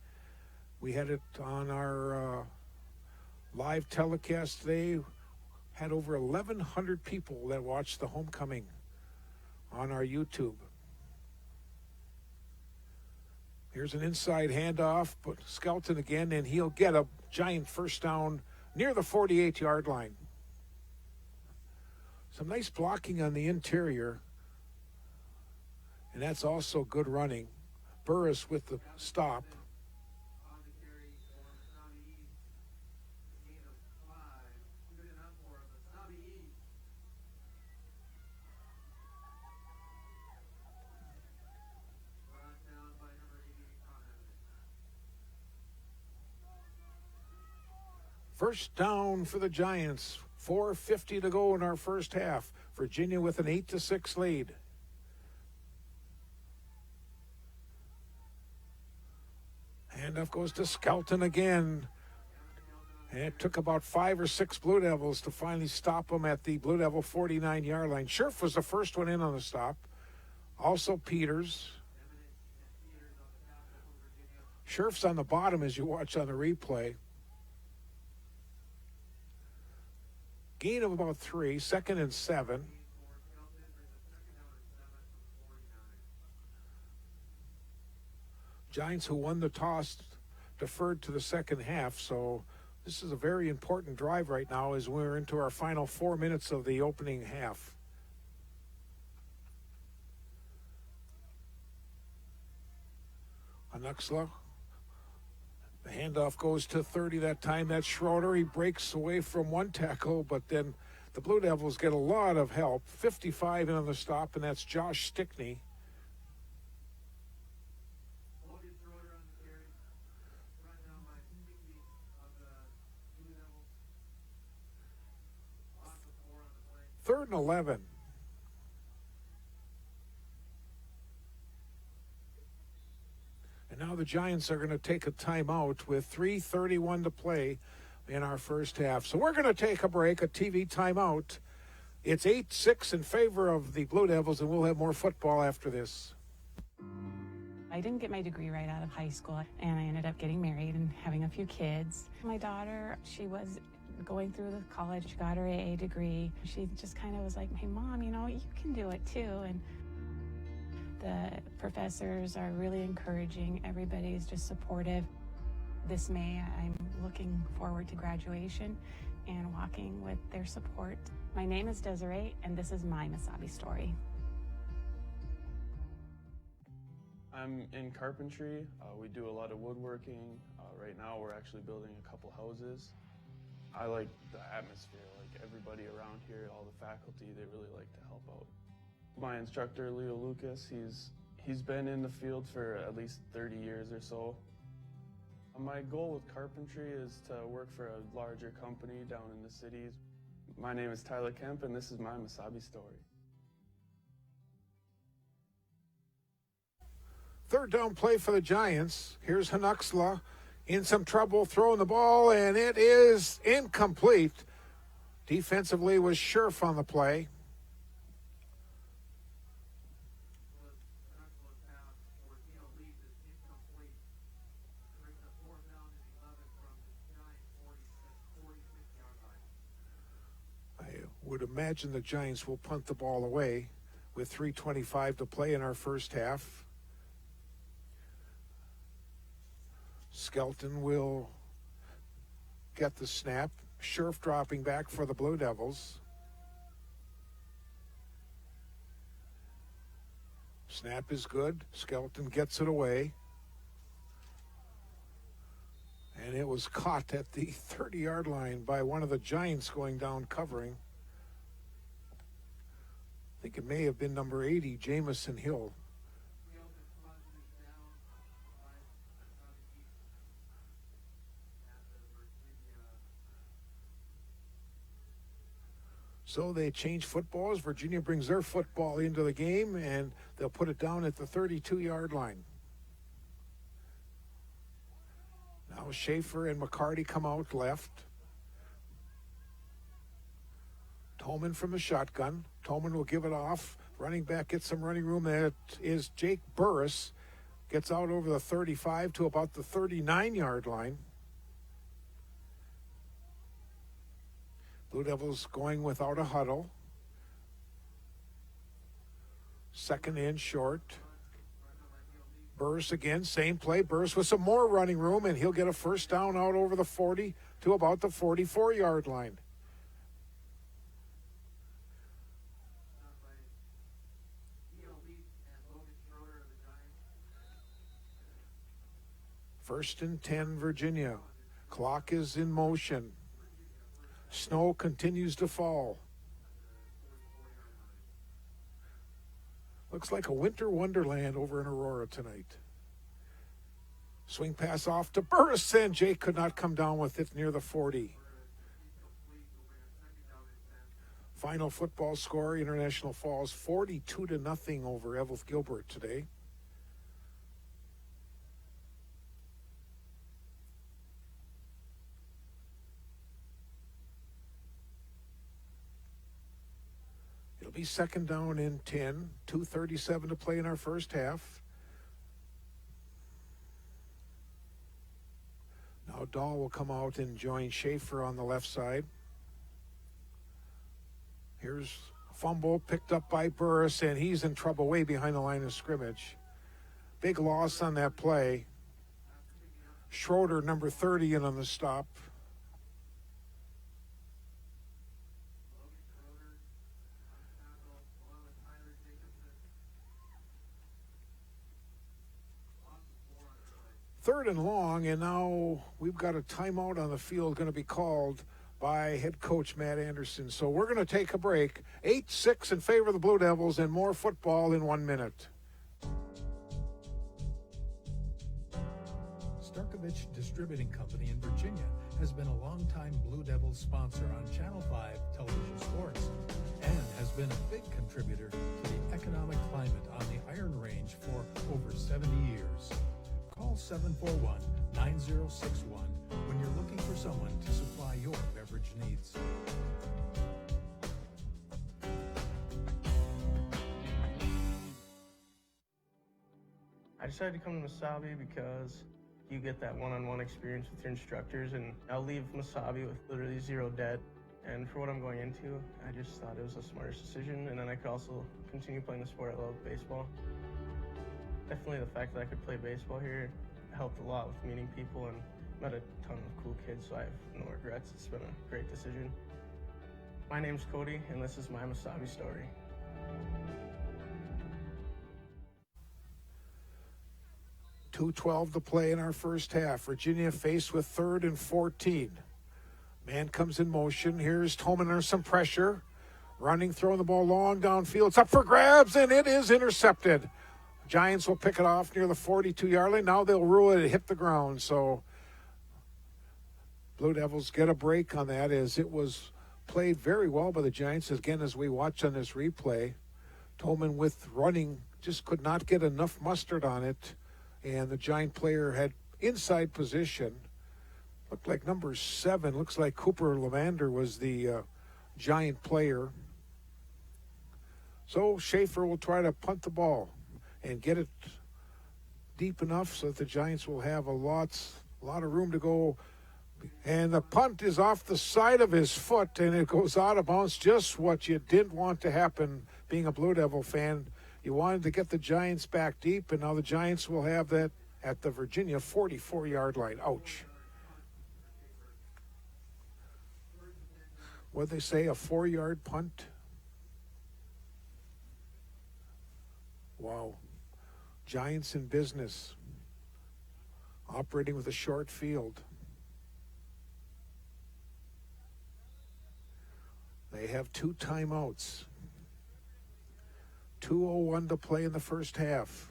We had it on our live telecast today. Had over 1,100 people that watched the homecoming on our YouTube. Here's an inside handoff, but Skelton again, and he'll get a Giant first down near the 48-yard line. Some nice blocking on the interior. And that's also good running. Burris with the stop. First down for the Giants. 4:50 to go in our first half. Virginia with an 8-6 lead. Handoff goes to Skelton again. And it took about 5 or 6 Blue Devils to finally stop him at the Blue Devil 49-yard line. Scherf was the first one in on the stop. Also Peters. Scherf's on the bottom as you watch on the replay. Gain of about 3, 2nd and 7. Giants, who won the toss, deferred to the second half, so this is a very important drive right now as we're into our final 4 minutes of the opening half. Hanuxla The handoff goes to 30 that time. That's Schroeder. He breaks away from one tackle, but then the Blue Devils get a lot of help. 55 in on the stop, and that's Josh Stickney. Third and 11. And now the Giants are going to take a timeout with 3:31 to play in our first half. So we're going to take a break, a TV timeout. It's 8-6 in favor of the Blue Devils, and we'll have more football after this. I didn't get my degree right out of high school, and I ended up getting married and having a few kids. My daughter, she was going through the college, she got her AA degree. She just kind of was like, hey, Mom, you know, you can do it too. And the professors are really encouraging. Everybody's just supportive. This May, I'm looking forward to graduation and walking with their support. My name is Desiree, and this is my Mesabi story. I'm in carpentry. We do a lot of woodworking. Right now, we're actually building a couple houses. I like the atmosphere, like everybody around here, all the faculty, they really like to help out. My instructor, Leo Lucas, he's been in the field for at least 30 years or so. My goal with carpentry is to work for a larger company down in the cities. My name is Tyler Kemp, and this is my Mesabi story. Third down play for the Giants. Here's Hanuxla in some trouble throwing the ball, and it is incomplete. Defensively was Scherf on the play. I would imagine the Giants will punt the ball away with 3:25 to play in our first half. Skelton will get the snap. Scherf dropping back for the Blue Devils. Snap is good. Skelton gets it away. And it was caught at the 30-yard line by one of the Giants going down covering. I think it may have been number 80, Jamison Hill. So they change footballs. Virginia brings their football into the game, and they'll put it down at the 32-yard line. Now Schaefer and McCarty come out left. Tolman from the shotgun. Tolman will give it off. Running back gets some running room. That is Jake Burris. Gets out over the 35 to about the 39-yard line. Blue Devils going without a huddle. Second and short. Burris again, same play. Burris with some more running room, and he'll get a first down out over the 40 to about the 44-yard line. First and 10, Virginia. Clock is in motion. Snow continues to fall. Looks like a winter wonderland over in Aurora tonight. Swing pass off to Burris, and Jake could not come down with it near the 40. Final football score, International Falls 42-0 over Evelyn Gilbert today. Be second down and 10, 2:37 to play in our first half. Now Dahl will come out and join Schaefer on the left side. Here's a fumble picked up by Burris, and he's in trouble way behind the line of scrimmage. Big loss on that play. Schroeder, number 30, in on the stop. Third and long, and now we've got a timeout on the field going to be called by head coach Matt Anderson. So we're going to take a break. 8-6 in favor of the Blue Devils, and more football in 1 minute. Starkovich Distributing Company in Virginia has been a longtime Blue Devils sponsor on Channel 5 television sports and has been a big contributor to the economic climate on the Iron Range for over 70 years. Call 741-9061 when you're looking for someone to supply your beverage needs. I decided to come to Mesabi because you get that one-on-one experience with your instructors, and I'll leave Mesabi with literally zero debt. And for what I'm going into, I just thought it was the smartest decision, and then I could also continue playing the sport I love, baseball. Definitely the fact that I could play baseball here helped a lot with meeting people and met a ton of cool kids, so I have no regrets. It's been a great decision. My name's Cody, and this is my Mesabi story. .212 to play in our first half. Virginia faced with 3rd and 14. Man comes in motion. Here's Toman under some pressure. Running, throwing the ball long downfield. It's up for grabs, and it is intercepted. Giants will pick it off near the 42-yard line. Now they'll rule it. It hit the ground. So Blue Devils get a break on that, as it was played very well by the Giants. Again, as we watch on this replay, Toman with running just could not get enough mustard on it. And the Giant player had inside position. Looked like number 7. Looks like Cooper Levander was the Giant player. So Schaefer will try to punt the ball and get it deep enough so that the Giants will have a lot of room to go. And the punt is off the side of his foot, and it goes out of bounds. Just what you didn't want to happen, being a Blue Devil fan. You wanted to get the Giants back deep, and now the Giants will have that at the Virginia 44-yard line. Ouch. What'd they say, a 4-yard punt? Wow. Giants in business, operating with a short field. They have 2 timeouts. 2:01 to play in the first half.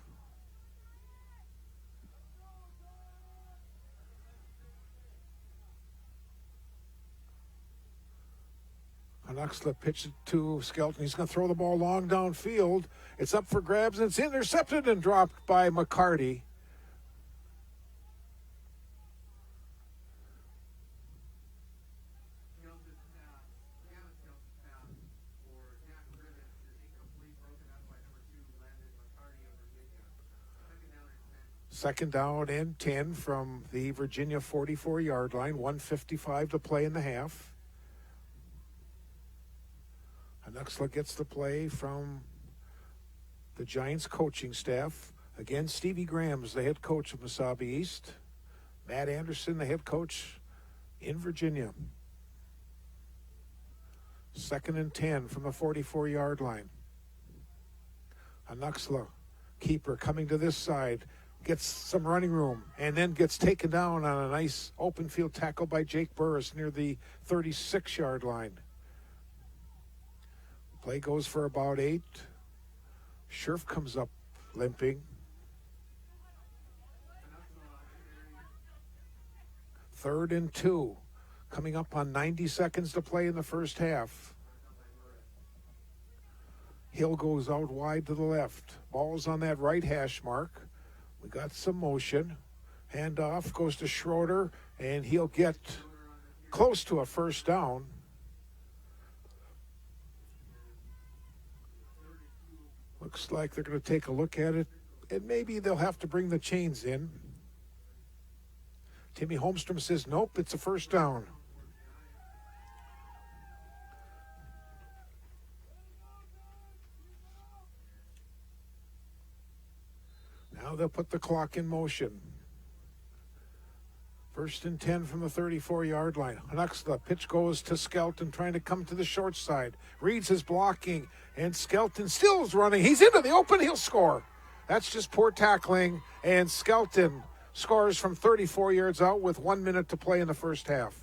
Huxley pitched it to Skelton. He's going to throw the ball long downfield. It's up for grabs, and it's intercepted and dropped by McCarty. Second down and 10 from the Virginia 44-yard line. 1:55 to play in the half. Huxley gets the play from the Giants coaching staff. Again, Stevie Graham's the head coach of Mesabi East. Matt Anderson, the head coach in Virginia. 2nd and 10 from the 44-yard line. Huxley, keeper, coming to this side. Gets some running room and then gets taken down on a nice open field tackle by Jake Burris near the 36-yard line. Play goes for about 8. Scherf comes up limping. 3rd and 2. Coming up on 90 seconds to play in the first half. Hill goes out wide to the left. Ball's on that right hash mark. We got some motion. Handoff goes to Schroeder, and he'll get close to a first down. Looks like they're going to take a look at it, and maybe they'll have to bring the chains in. Timmy Holmstrom says, nope, it's a first down. Now they'll put the clock in motion. 1st and 10 from the 34-yard line. The pitch goes to Skelton, trying to come to the short side. Reeds is blocking, and Skelton still is running. He's into the open. He'll score. That's just poor tackling, and Skelton scores from 34 yards out with 1 minute to play in the first half.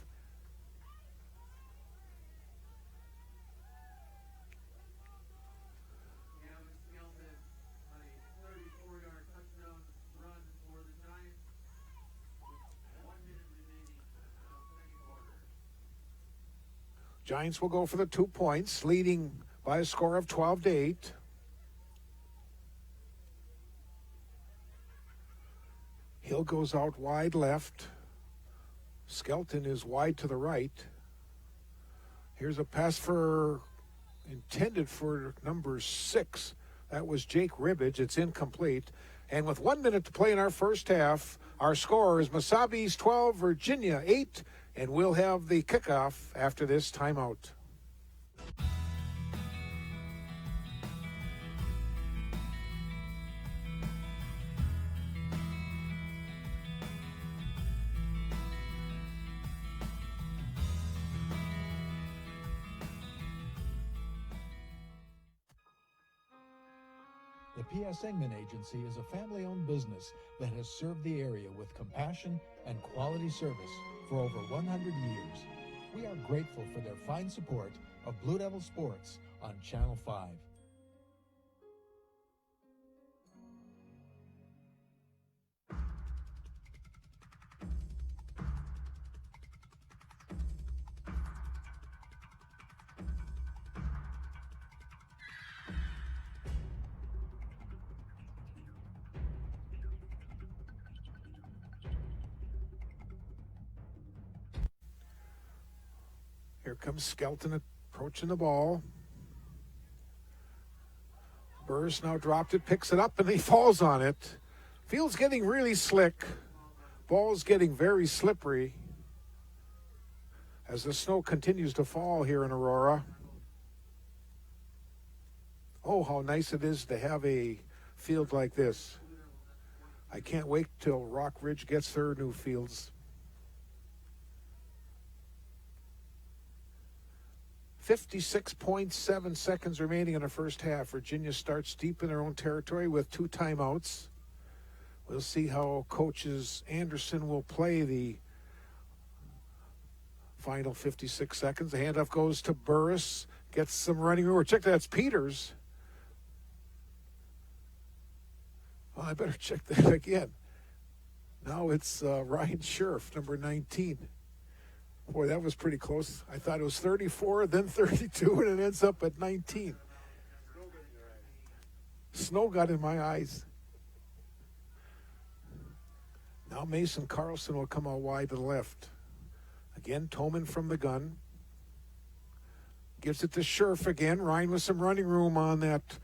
Giants will go for the 2 points, leading by a score of 12-8. Hill goes out wide left. Skelton is wide to the right. Here's a pass intended for number 6. That was Jake Ribbage. It's incomplete. And with 1 minute to play in our first half, our score is Mesabi's 12, Virginia 8, and we'll have the kickoff after this timeout. The P.S. Engman Agency is a family-owned business that has served the area with compassion and quality service for over 100 years. We are grateful for their fine support of Blue Devil Sports on Channel 5. Here comes Skelton approaching the ball. Burris now dropped it, picks it up, and he falls on it. Field's getting really slick. Ball's getting very slippery as the snow continues to fall here in Aurora. Oh, how nice it is to have a field like this. I can't wait till Rock Ridge gets their new fields. 56.7 seconds remaining in the first half. Virginia starts deep in their own territory with 2 timeouts. We'll see how coaches Anderson will play the final 56 seconds. The handoff goes to Burris. Gets some running room. Check that's Peters. Well, I better check that again. Now it's Ryan Scherf, number 19. Boy, that was pretty close. I thought it was 34, then 32, and it ends up at 19. Snow got in my eyes. Now Mason Carlson will come out wide to the left. Again, Toman from the gun. Gives it to Scherf again. Ryan with some running room on that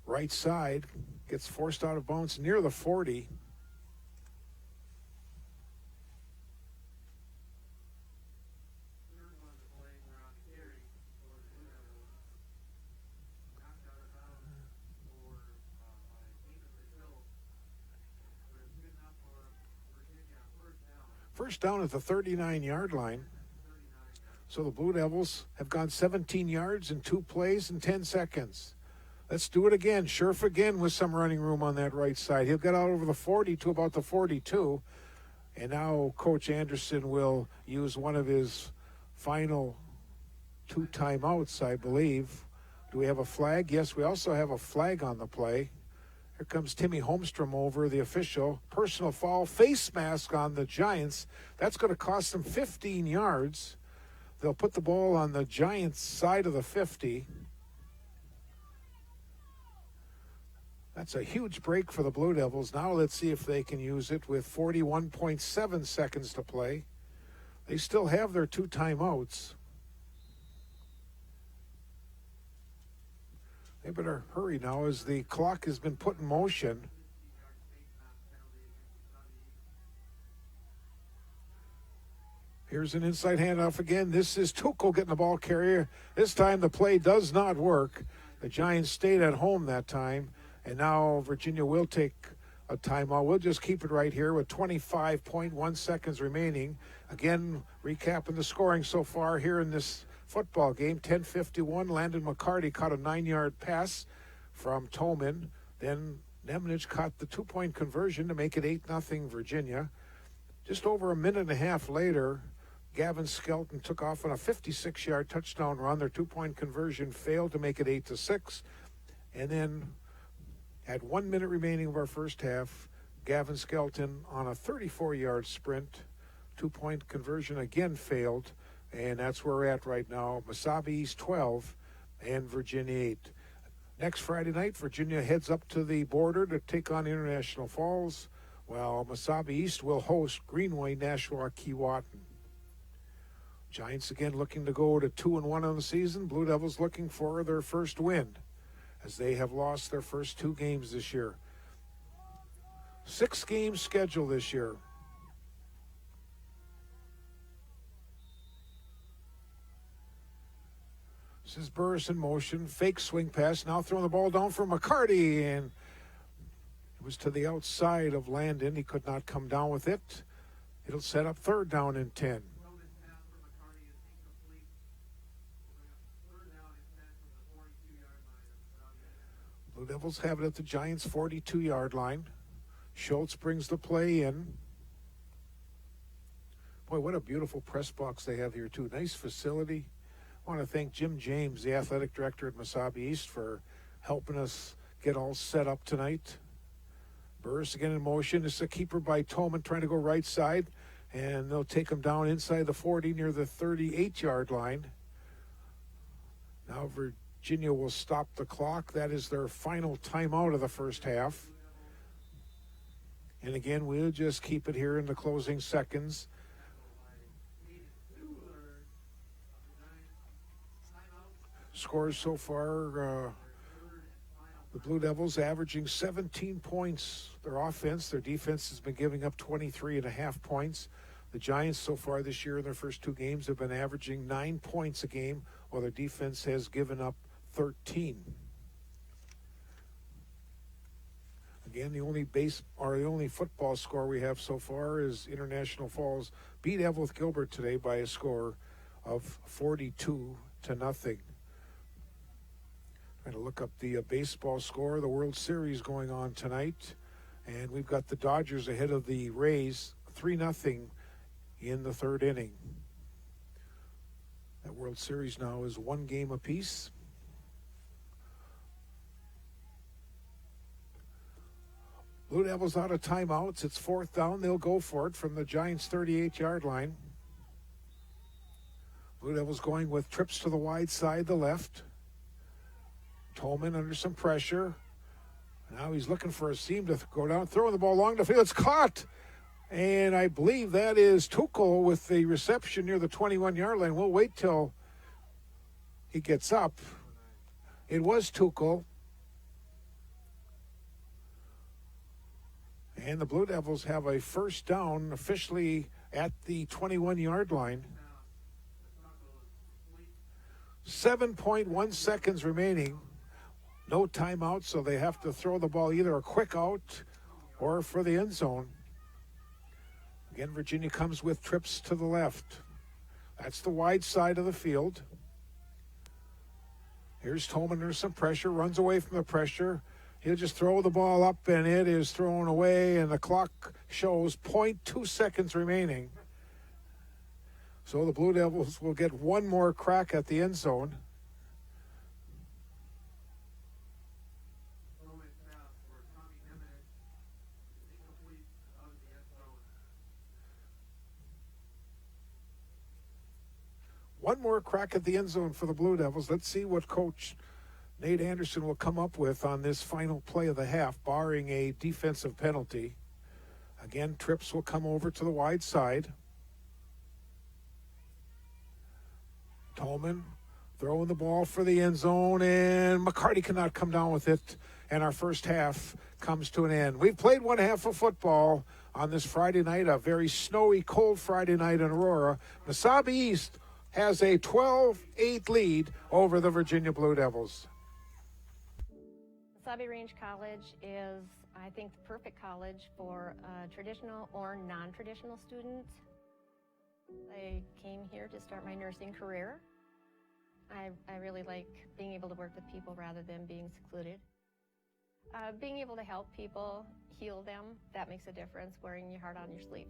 right side. Gets forced out of bounds near the 40. First down at the 39-yard line. So the Blue Devils have gone 17 yards in 2 plays in 10 seconds. Let's do it again. Scherf again with some running room on that right side. He'll get out over the 40 to about the 42. And now Coach Anderson will use one of his final 2 timeouts, I believe. Do we have a flag? Yes, we also have a flag on the play. Here comes Timmy Holmstrom over, the official. Personal foul, face mask on the Giants. That's going to cost them 15 yards. They'll put the ball on the Giants' side of the 50. That's a huge break for the Blue Devils. Now let's see if they can use it with 41.7 seconds to play. They still have their 2 timeouts. They better hurry now as the clock has been put in motion. Here's an inside handoff again. This is Tuchel getting the ball carrier. This time the play does not work. The Giants stayed at home that time, and now Virginia will take a timeout. We'll just keep it right here with 25.1 seconds remaining. Again, recapping the scoring so far here in this football game. 10:51, Landon McCarty caught a 9-yard pass from Toman. Then Nemenich caught the two-point conversion to make it 8-0 Virginia. Just over a minute and a half later, Gavin Skelton took off on a 56-yard touchdown run. Their two-point conversion failed to make it 8-6. And then at 1 minute remaining of our first half, Gavin Skelton on a 34-yard sprint. Two-point conversion again failed. And that's where we're at right now. Mesabi East 12 and Virginia 8. Next Friday night, Virginia heads up to the border to take on International Falls, while Mesabi East will host Greenway Nashua Keewatin. Giants again looking to go to 2-1 on the season. Blue Devils looking for their first win, as they have lost their first 2 games this year. 6 games scheduled this year. This is Burris in motion, fake swing pass, now throwing the ball down for McCarty, and it was to the outside of Landon. He could not come down with it. It'll set up 3rd down and 10. Blue Devils have it at the Giants' 42-yard line. Schultz brings the play in. Boy, what a beautiful press box they have here, too. Nice facility. I want to thank Jim James, the athletic director at Mesabi East, for helping us get all set up tonight. Burris again in motion. It's a keeper by Tolman trying to go right side, and they'll take him down inside the 40 near the 38-yard line. Now Virginia will stop the clock. That is their final timeout of the first half. And again, we'll just keep it here in the closing seconds. Scores so far, the Blue Devils averaging 17 points. Their offense, their defense has been giving up 23.5 points. The Giants so far this year in their first 2 games have been averaging 9 points a game, while their defense has given up 13. Again, the only football score we have so far is International Falls beat Evelyn Gilbert today by a score of 42-0. Trying to look up the baseball score. The World Series going on tonight, and we've got the Dodgers ahead of the Rays 3-0 in the 3rd inning. That World Series now is 1 game apiece. Blue Devils out of timeouts. It's 4th down. They'll go for it from the Giants' 38-yard line. Blue Devils going with trips to the wide side, the left. Tolman under some pressure. Now he's looking for a seam to go down, throwing the ball long the field. It's caught. And I believe that is Tuchel with the reception near the 21-yard line. We'll wait till he gets up. It was Tuchel. And the Blue Devils have a first down officially at the 21-yard line. 7.1 seconds remaining. No timeout, so they have to throw the ball either a quick out or for the end zone. Again, Virginia comes with trips to the left. That's the wide side of the field. Here's Tolman under some pressure, runs away from the pressure. He'll just throw the ball up, and it is thrown away, and the clock shows 0.2 seconds remaining. So the Blue Devils will get one more crack at the end zone. One more crack at the end zone for the Blue Devils. Let's see what Coach Nate Anderson will come up with on this final play of the half, barring a defensive penalty. Again, trips will come over to the wide side. Tolman throwing the ball for the end zone, and McCarty cannot come down with it, and our first half comes to an end. We've played one half of football on this Friday night, a very snowy, cold Friday night in Aurora. Mesabi East has a 12-8 lead over the Virginia Blue Devils. Mesabi Range College is, I think, the perfect college for traditional or non-traditional students. I came here to start my nursing career. I really like being able to work with people rather than being secluded. Being able to help people, heal them, that makes a difference, wearing your heart on your sleeve.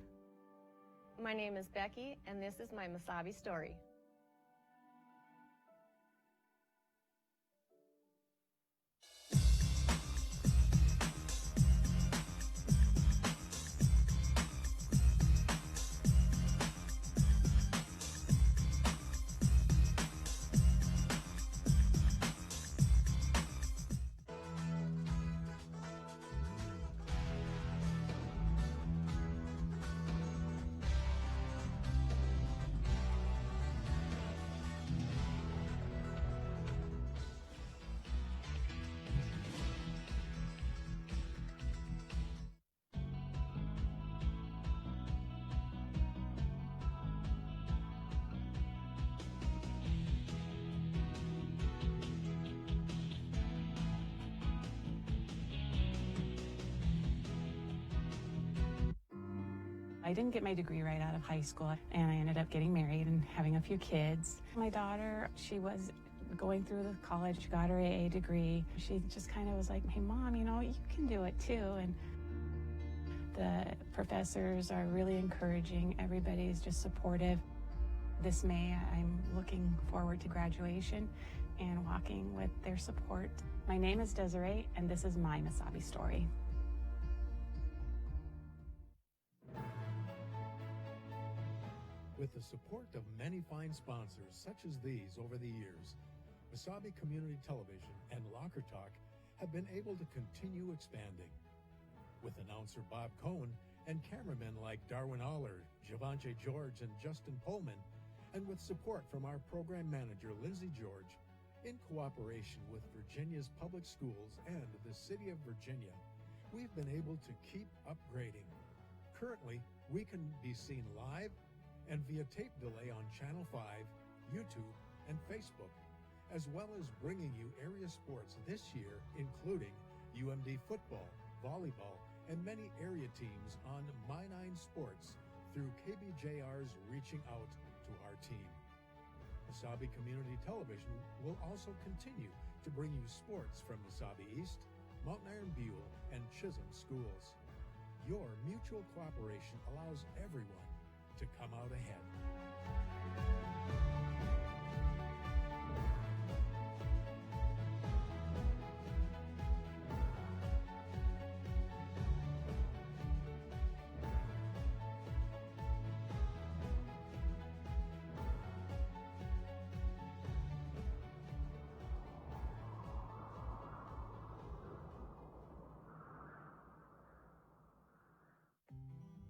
My name is Becky, and this is my Mesabi story. I didn't get my degree right out of high school, and I ended up getting married and having a few kids. My daughter, she was going through the college, she got her AA degree. She just kind of was like, hey, Mom, you can do it too. And the professors are really encouraging. Everybody's just supportive. This May, I'm looking forward to graduation and walking with their support. My name is Desiree, and this is my Mesabi story. With the support of many fine sponsors such as these over the years, Mesabi Community Television and Locker Talk have been able to continue expanding. With announcer Bob Cohn and cameramen like Darwin Aller, Javante George, and Justin Pullman, and with support from our program manager Lindsay George, in cooperation with Virginia's public schools and the City of Virginia, we've been able to keep upgrading. Currently, we can be seen live and via tape delay on Channel 5, YouTube, and Facebook, as well as bringing you area sports this year, including UMD football, volleyball, and many area teams on My9 Sports through KBJR's Reaching Out to Our Team. Mesabi Community Television will also continue to bring you sports from Mesabi East, Mountain Iron Buell, and Chisholm schools. Your mutual cooperation allows everyone to come out ahead.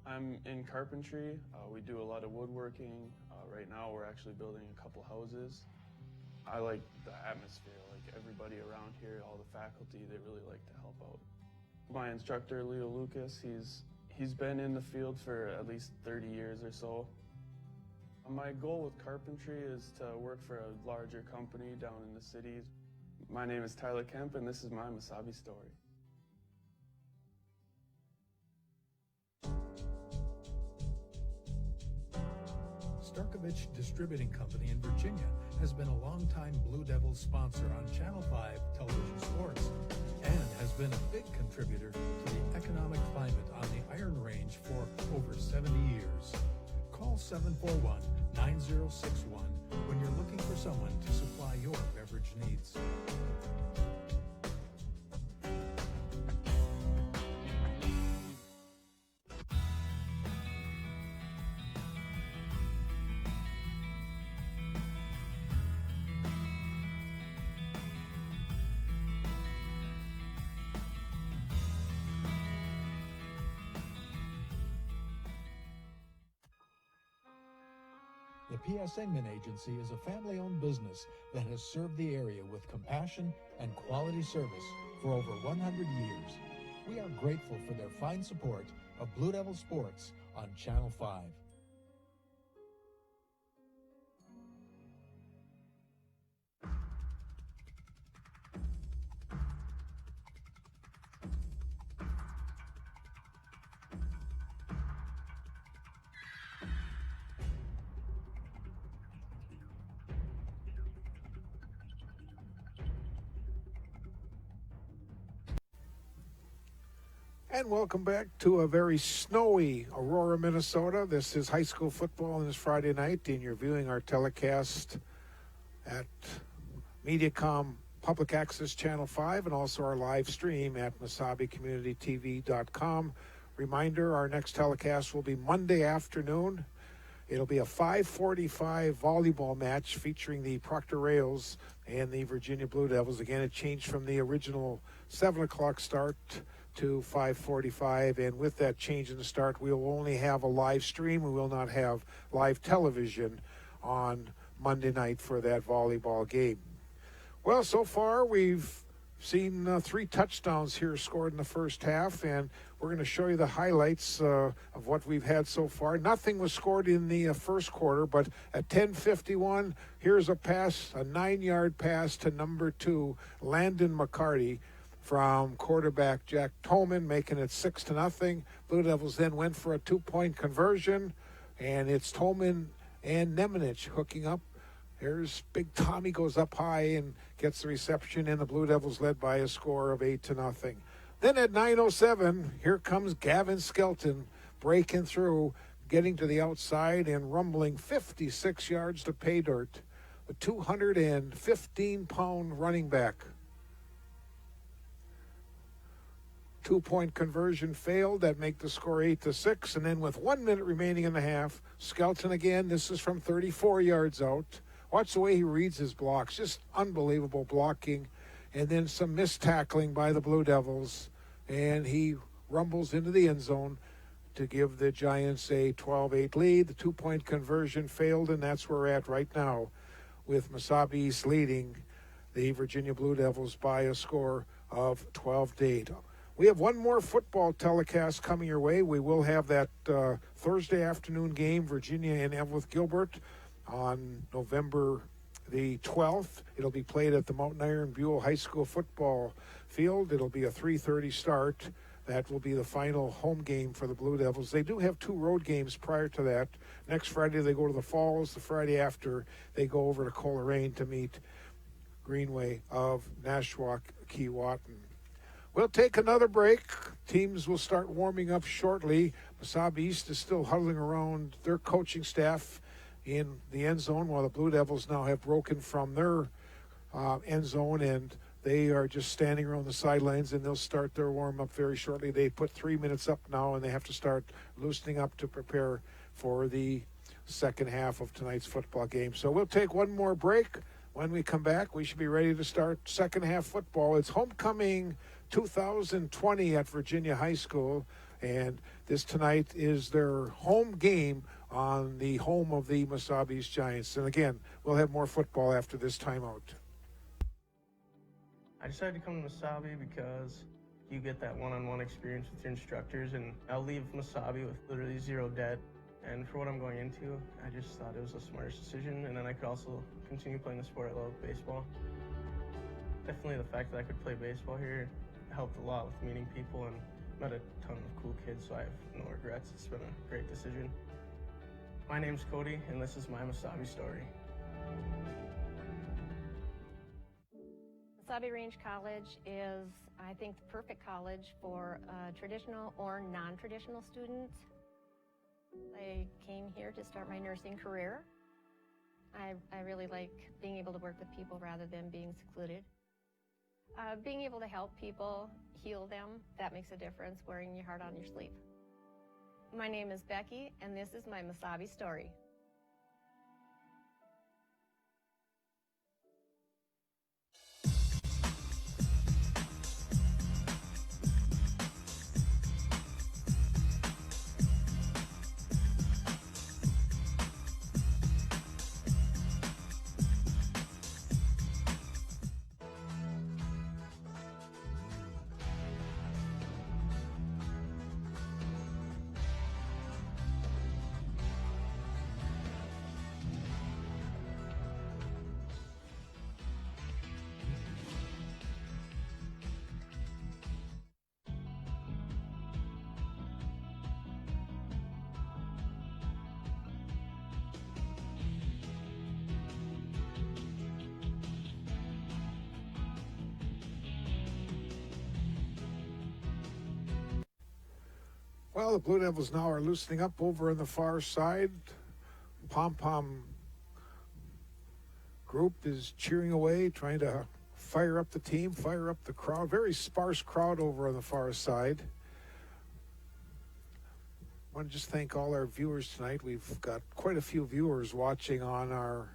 I'm in carpentry. We do a lot of woodworking. Right now we're actually building a couple houses. I like the atmosphere, like everybody around here, all the faculty, they really like to help out. My instructor, Leo Lucas, he's been in the field for at least 30 years or so. My goal with carpentry is to work for a larger company down in the cities. My name is Tyler Kemp, and this is my Mesabi story. Starkovich Distributing Company in Virginia has been a longtime Blue Devils sponsor on Channel 5 television sports and has been a big contributor to the economic climate on the Iron Range for over 70 years. Call 741-9061 when you're looking for someone to supply your beverage needs. The P.S. Engman Agency is a family-owned business that has served the area with compassion and quality service for over 100 years. We are grateful for their fine support of Blue Devil Sports on Channel 5. And welcome back to a very snowy Aurora, Minnesota. This is high school football on this Friday night, and you're viewing our telecast at Mediacom Public Access Channel 5 and also our live stream at MesabiCommunityTV.com. Reminder, our next telecast will be Monday afternoon. It'll be a 5:45 volleyball match featuring the Proctor Rails and the Virginia Blue Devils. Again, it changed from the original 7 o'clock start to 5:45, and with that change in the start, we will only have a live stream. We will not have live television on Monday night for that volleyball game. Well, so far we've seen 3 touchdowns here scored in the first half, and we're going to show you the highlights of what we've had so far. Nothing was scored in the first quarter, but at 10:51, here's a pass, a 9-yard pass to number 2, Landon McCarty, from quarterback Jack Tolman, making it 6-0. Blue Devils then went for a 2-point conversion, and it's Tolman and Nemanich hooking up. Here's Big Tommy, goes up high and gets the reception, and the Blue Devils led by a score of 8-0. Then at 9:07, here comes Gavin Skelton breaking through, getting to the outside and rumbling 56 yards to pay dirt. The 215-pound running back. 2-point conversion failed. That make the score 8-6. And then with 1 minute remaining in the half, Skelton again, this is from 34 yards out. Watch the way he reads his blocks. Just unbelievable blocking. And then some missed tackling by the Blue Devils. And he rumbles into the end zone to give the Giants a 12-8 lead. The 2-point conversion failed, and that's where we're at right now, with Mesabi East leading the Virginia Blue Devils by a score of 12-8. We have one more football telecast coming your way. We will have that Thursday afternoon game, Virginia and Evelyn Gilbert, on November the 12th. It'll be played at the Mountain Iron Buell High School football field. It'll be a 3:30 start. That will be the final home game for the Blue Devils. They do have 2 road games prior to that. Next Friday they go to the Falls. The Friday after they go over to Coleraine to meet Greenway of Nashwauk Keewatin. We'll take another break. Teams will start warming up shortly. Mesabi East is still huddling around their coaching staff in the end zone, while the Blue Devils now have broken from their end zone, and they are just standing around the sidelines, and they'll start their warm-up very shortly. They put 3 minutes up now, and they have to start loosening up to prepare for the second half of tonight's football game. So we'll take one more break. When we come back, we should be ready to start second half football. It's homecoming 2020 at Virginia High School, and this tonight is their home game on the home of the Mesabi East Giants. And again, we'll have more football after this timeout. I decided to come to Mesabi because you get that one-on-one experience with your instructors, and I'll leave Mesabi with literally 0 debt. And for what I'm going into, I just thought it was the smartest decision, and then I could also continue playing the sport I love, baseball. Definitely the fact that I could play baseball here helped a lot with meeting people and met a ton of cool kids, so I have no regrets. It's been a great decision. My name's Cody, and this is my Mesabi story. Mesabi Range College is, I think, the perfect college for traditional or non-traditional students. I came here to start my nursing career. I really like being able to work with people rather than being secluded. Being able to help people, heal them, that makes a difference, wearing your heart on your sleeve. My name is Becky, and this is my Mesabi story. Well, the Blue Devils now are loosening up over on the far side. Pom-pom group is cheering away, trying to fire up the team, fire up the crowd. Very sparse crowd over on the far side. I want to just thank all our viewers tonight. We've got quite a few viewers watching on our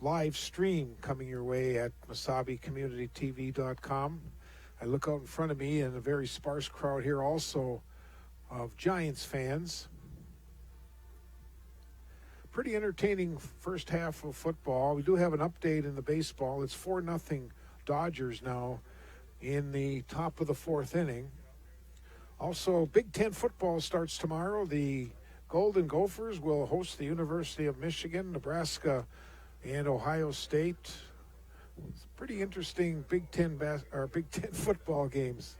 live stream coming your way at MesabiCommunityTV.com. I look out in front of me and a very sparse crowd here also of Giants fans. Pretty entertaining first half of football. We do have an update in the baseball. It's 4-0 Dodgers now in the top of the fourth inning. Also, Big Ten football starts tomorrow. The Golden Gophers will host the University of Michigan, Nebraska, and Ohio State. It's pretty interesting Big Ten football games.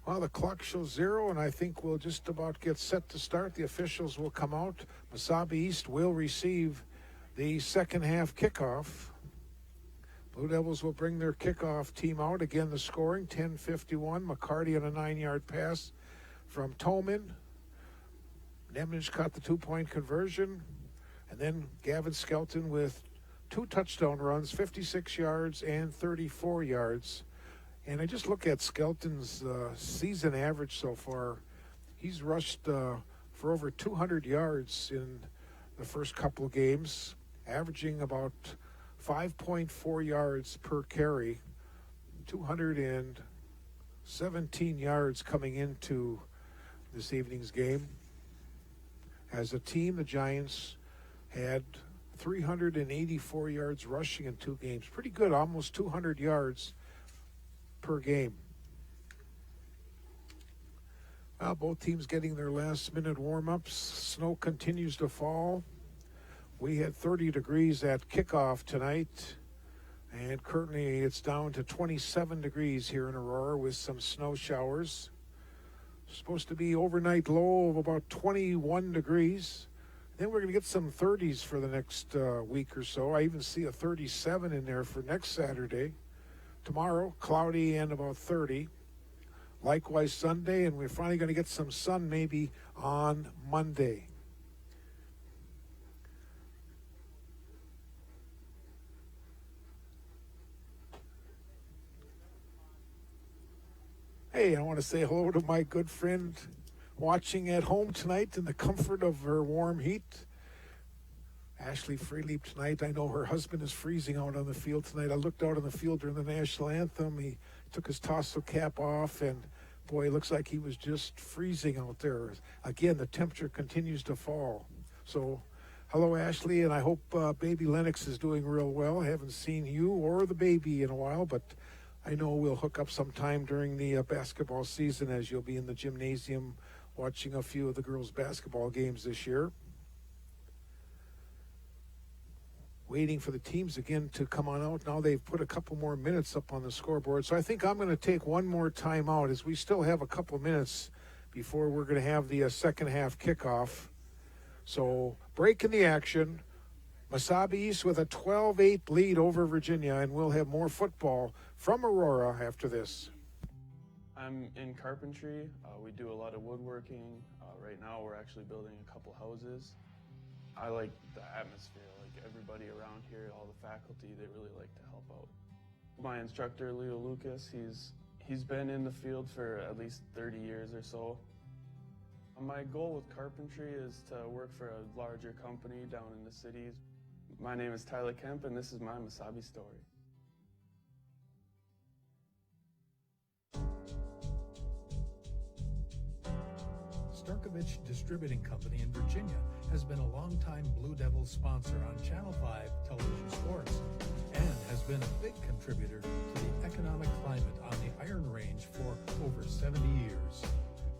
Well, the clock shows 0, and I think we'll just about get set to start. The officials will come out. Mesabi East will receive the second half kickoff. Blue Devils will bring their kickoff team out. Again, the scoring, 10:51. McCarty on a 9-yard pass from Tolman. Nemlich caught the 2-point conversion. And then Gavin Skelton with 2 touchdown runs, 56 yards and 34 yards. And I just look at Skelton's season average so far. He's rushed for over 200 yards in the first couple of games, averaging about 5.4 yards per carry, 217 yards coming into this evening's game. As a team, the Giants had 384 yards rushing in 2 games. Pretty good, almost 200 yards per game. Well, both teams getting their last-minute warm-ups. Snow continues to fall. We had 30 degrees at kickoff tonight, and currently it's down to 27 degrees here in Aurora with some snow showers. Supposed to be overnight low of about 21 degrees. Then we're going to get some 30s for the next week or so. I even see a 37 in there for next Saturday. Tomorrow, cloudy and about 30. Likewise Sunday, and we're finally going to get some sun maybe on Monday. Hey, I want to say hello to my good friend watching at home tonight in the comfort of her warm heat. Ashley Freeliep tonight. I know her husband is freezing out on the field tonight. I looked out on the field during the national anthem. He took his tassel cap off, and boy, it looks like he was just freezing out there. Again, the temperature continues to fall. So, hello, Ashley, and I hope baby Lennox is doing real well. I haven't seen you or the baby in a while, but I know we'll hook up sometime during the basketball season as you'll be in the gymnasium watching a few of the girls' basketball games this year. Waiting for the teams again to come on out. Now they've put a couple more minutes up on the scoreboard. So I think I'm going to take one more time out as we still have a couple minutes before we're going to have the second half kickoff. So break in the action. Mesabi East with a 12-8 lead over Virginia, and we'll have more football from Aurora after this. I'm in carpentry. We do a lot of woodworking. Right now we're actually building a couple houses. I like the atmosphere. Everybody around here, all the faculty, they really like to help out. My instructor, Leo Lucas, he's been in the field for at least 30 years or so. My goal with carpentry is to work for a larger company down in the cities. My name is Tyler Kemp, and this is my Mesabi story. Starkovich Distributing Company in Virginia has been a longtime Blue Devils sponsor on Channel 5 television sports and has been a big contributor to the economic climate on the Iron Range for over 70 years.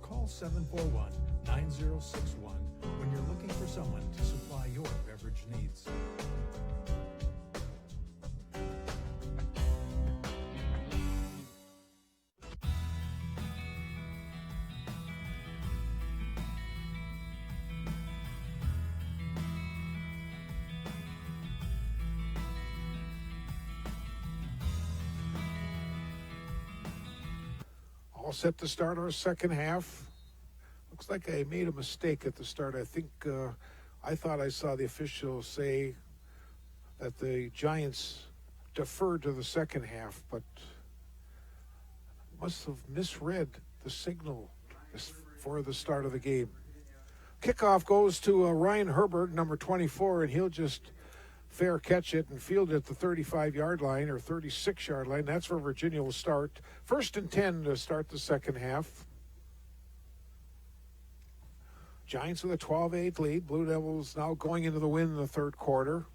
Call 741-9061 when you're looking for someone to supply your beverage needs. All set to start our second half. Looks like I made a mistake at the start. I think I thought I saw the official say that the Giants deferred to the second half, but must have misread the signal for the start of the game. Kickoff goes to Ryan Herbert, number 24, and he'll just fair catch it and field it at the 35-yard line or 36-yard line. That's where Virginia will start. 1st and 10 to start the second half. Giants with a 12-8 lead. Blue Devils now going into the win in the third quarter.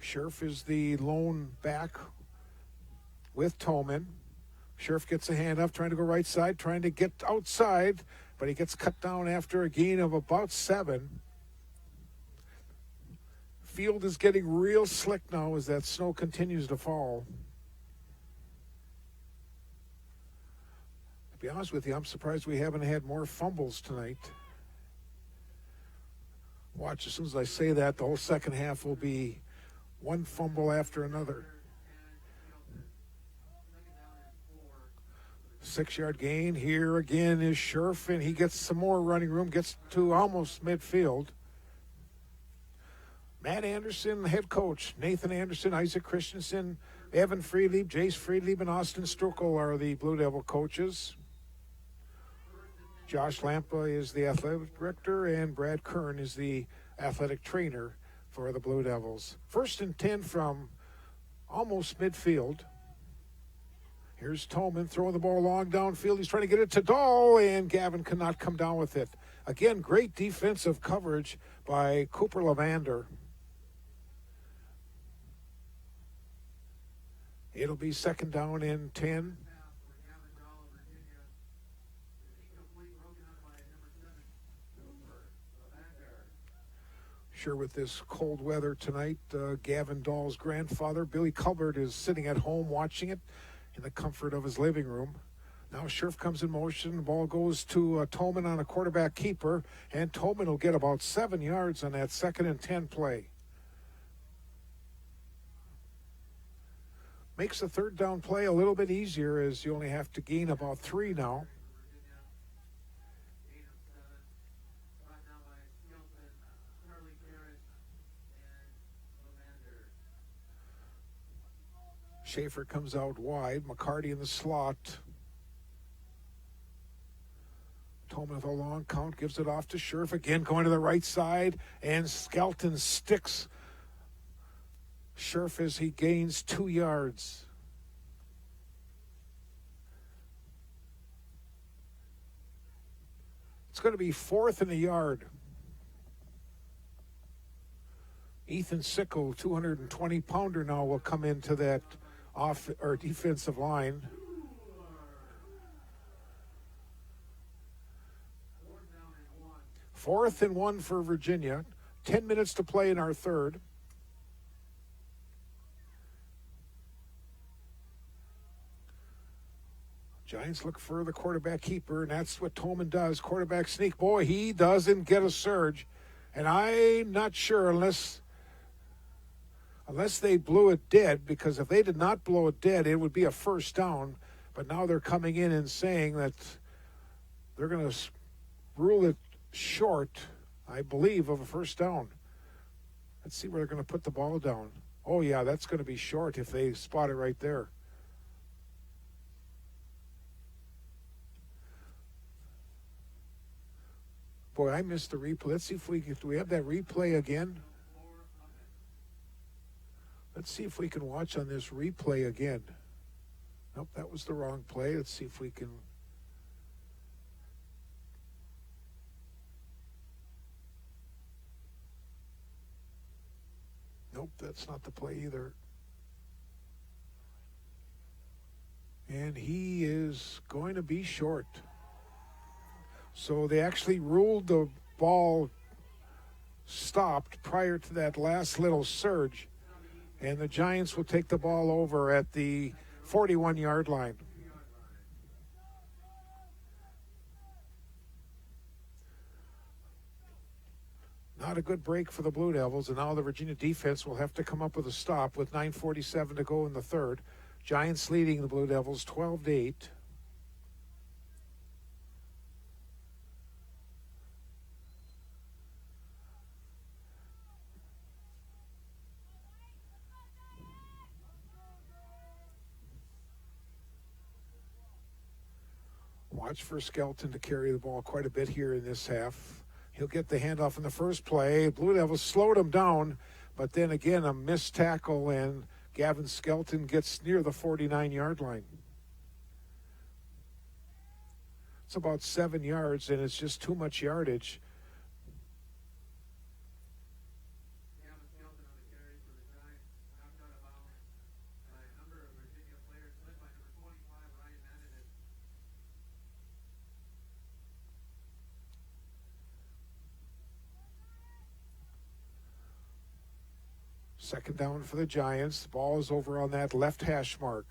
Scherf is the lone back with Tolman. Scherf gets a hand up, trying to go right side, trying to get outside, but he gets cut down after a gain of about 7. Field is getting real slick now as that snow continues to fall. To be honest with you, I'm surprised we haven't had more fumbles tonight. Watch, as soon as I say that, the whole second half will be one fumble after another. 6-yard gain. Here again is Scherf, and he gets some more running room, gets to almost midfield. Matt Anderson, the head coach. Nathan Anderson, Isaac Christensen, Evan Friedlieb, Jace Friedlieb, and Austin Strukel are the Blue Devil coaches. Josh Lampa is the athletic director, and Brad Kern is the athletic trainer for the Blue Devils. 1st and 10 from almost midfield. Here's Tolman throwing the ball long downfield. He's trying to get it to Dahl, and Gavin cannot come down with it. Again, great defensive coverage by Cooper Levander. It'll be 2nd down and 10. Sure, with this cold weather tonight, Gavin Dahl's grandfather, Billy Culbert, is sitting at home watching it in the comfort of his living room. Now Scherf comes in motion. The ball goes to Tolman on a quarterback keeper, and Tolman will get about 7 yards on that 2nd and 10 play. Makes the 3rd down play a little bit easier as you only have to gain about 3 now. Schaefer comes out wide. McCarty in the slot. Tolman with a long count, gives it off to Scherf. Again going to the right side, and Skelton sticks Scherf as he gains 2 yards. It's going to be 4th and a yard. Ethan Sickle, 220-pounder now, will come into that defensive line. Fourth and 1 for Virginia. 10 minutes to play in our third. Giants look for the quarterback keeper, and that's what Tolman does. Quarterback sneak. Boy, he doesn't get a surge. And I'm not sure unless they blew it dead, because if they did not blow it dead, it would be a 1st down. But now they're coming in and saying that they're going to rule it short, I believe, of a 1st down. Let's see where they're going to put the ball down. Oh, yeah, that's going to be short if they spot it right there. Boy, I missed the replay. Let's see if do we have that replay again? Let's see if we can watch on this replay again. Nope, that was the wrong play. Let's see if we can. Nope, that's not the play either. And he is going to be short. So they actually ruled the ball stopped prior to that last little surge. And the Giants will take the ball over at the 41-yard line. Not a good break for the Blue Devils, and now the Virginia defense will have to come up with a stop with 9:47 to go in the third. Giants leading the Blue Devils 12-8. Watch for Skelton to carry the ball quite a bit here in this half. He'll get the handoff in the first play. Blue Devils slowed him down, but then again a missed tackle, and Gavin Skelton gets near the 49-yard line. It's about 7 yards, and it's just too much yardage. Second down for the Giants. The ball is over on that left hash mark.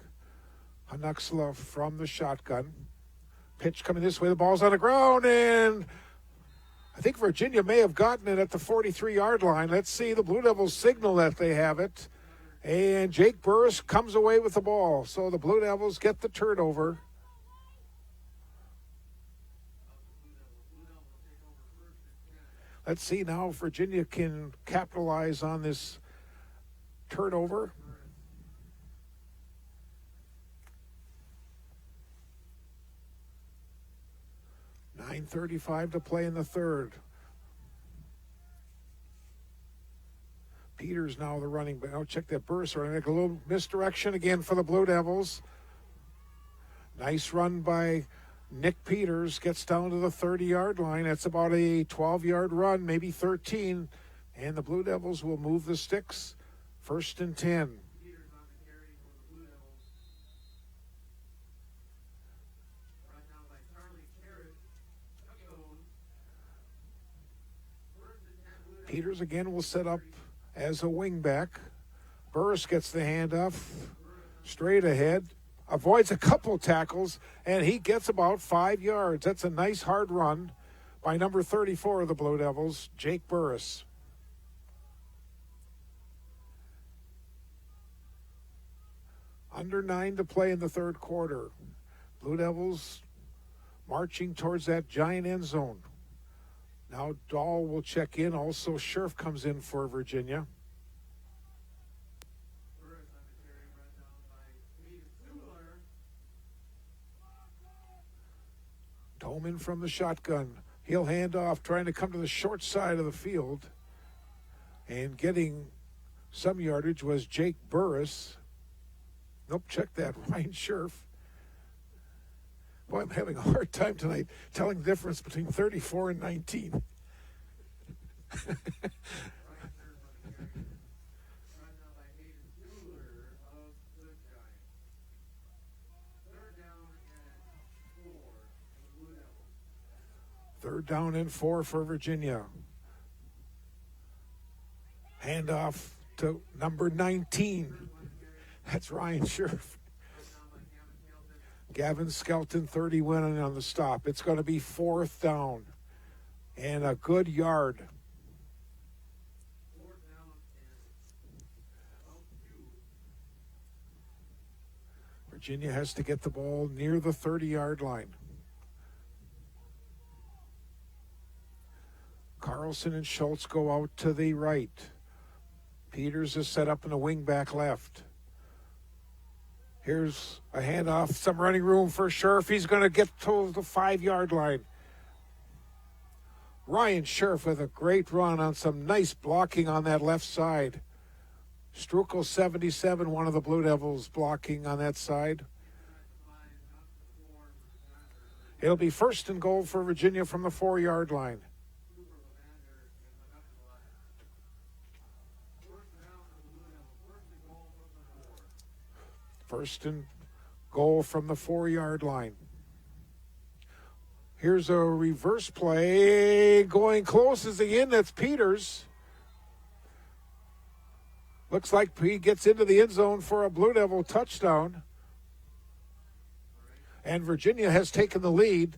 Hanuxla from the shotgun. Pitch coming this way. The ball's on the ground, and I think Virginia may have gotten it at the 43-yard line. Let's see. The Blue Devils signal that they have it. And Jake Burris comes away with the ball. So the Blue Devils get the turnover. Let's see now if Virginia can capitalize on this turnover. .9:35 to play in the third. Peters now the running back. Oh, check that burst. Running back. A little misdirection again for the Blue Devils. Nice run by Nick Peters. Gets down to the 30-yard line. That's about a 12-yard run, maybe 13. And the Blue Devils will move the sticks. 1st and 10. Peters again will set up as a wingback. Burris gets the handoff straight ahead, avoids a couple tackles, and he gets about 5 yards. That's a nice hard run by number 34 of the Blue Devils, Jake Burris. Under 9 to play in the third quarter. Blue Devils marching towards that giant end zone. Now Dahl will check in. Also, Scherf comes in for Virginia. Tolman from the shotgun. He'll hand off, trying to come to the short side of the field. And getting some yardage was Jake Burris. Nope, check that. Ryan Scherf. Boy, I'm having a hard time tonight telling the difference between 34 and 19. Third down and 4 for Virginia. Handoff to number 19. That's Ryan Scherf. Gavin Skelton, 30 winning on the stop. It's going to be 4th down and a good yard. Virginia has to get the ball near the 30-yard line. Carlson and Schultz go out to the right. Peters is set up in the wing back left. Here's a handoff, some running room for Scherf. He's going to get to the 5-yard line. Ryan Scherf with a great run on some nice blocking on that left side. Strukel 77, one of the Blue Devils blocking on that side. It'll be 1st and goal for Virginia from the 4-yard line. First and goal from the 4-yard line. Here's a reverse play. Going close is the end. That's Peters. Looks like he gets into the end zone for a Blue Devil touchdown. And Virginia has taken the lead.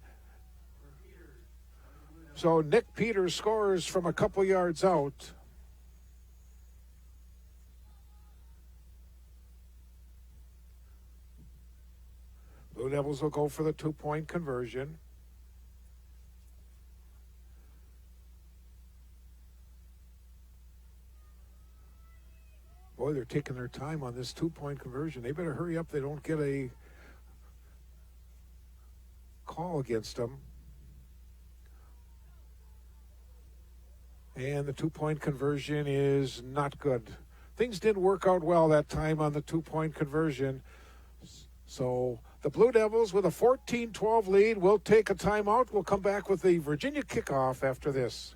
So Nick Peters scores from a couple yards out. Blue Devils will go for the 2-point conversion. Boy, they're taking their time on this 2-point conversion. They better hurry up. They don't get a call against them. And the two-point conversion is not good. Things didn't work out well that time on the two-point conversion. So the Blue Devils with a 14-12 lead will take a timeout. We'll come back with the Virginia kickoff after this.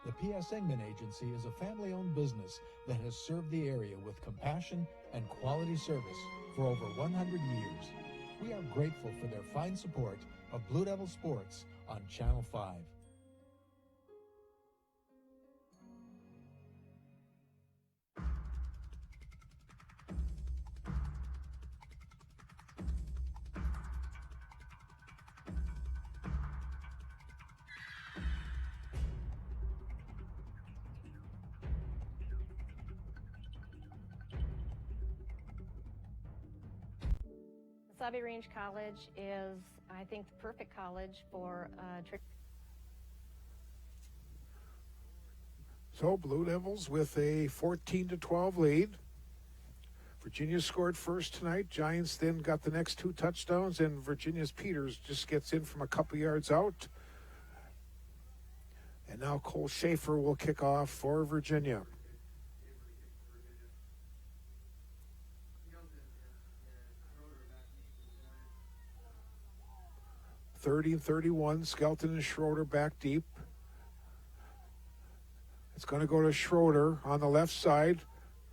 The P.S. Engman Agency is a family-owned business that has served the area with compassion and quality service for over 100 years. We are grateful for their fine support of Blue Devil Sports on Channel 5. Mesabi Range College is, I think, the perfect college for So Blue Devils with a 14-12 lead. Virginia scored first tonight. Giants then got the next two touchdowns, and Virginia's Peters just gets in from a couple yards out. And now Cole Schaefer will kick off for Virginia. Thirty and 31, Skelton and Schroeder back deep. It's going to go to Schroeder on the left side,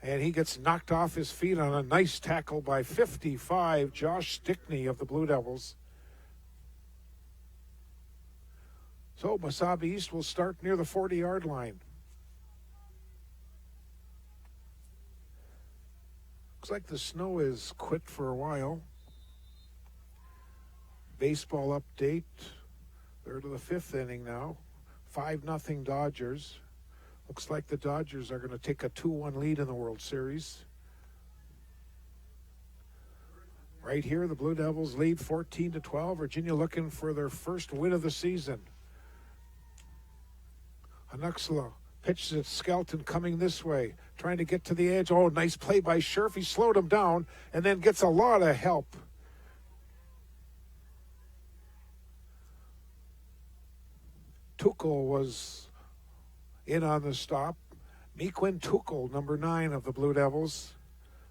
and he gets knocked off his feet on a nice tackle by 55, Josh Stickney of the Blue Devils. So Mesabi East will start near the 40-yard line. Looks like the snow is quit for a while. Baseball update. Third of the fifth inning now. 5-0 Dodgers. Looks like the Dodgers are going to take a 2-1 lead in the World Series. Right here, the Blue Devils lead 14-12. Virginia looking for their first win of the season. Hanuxla pitches at Skelton coming this way, trying to get to the edge. Oh, nice play by Scherf. He slowed him down and then gets a lot of help. Tuchel was in on the stop. Mequin Tuchel, number 9 of the Blue Devils.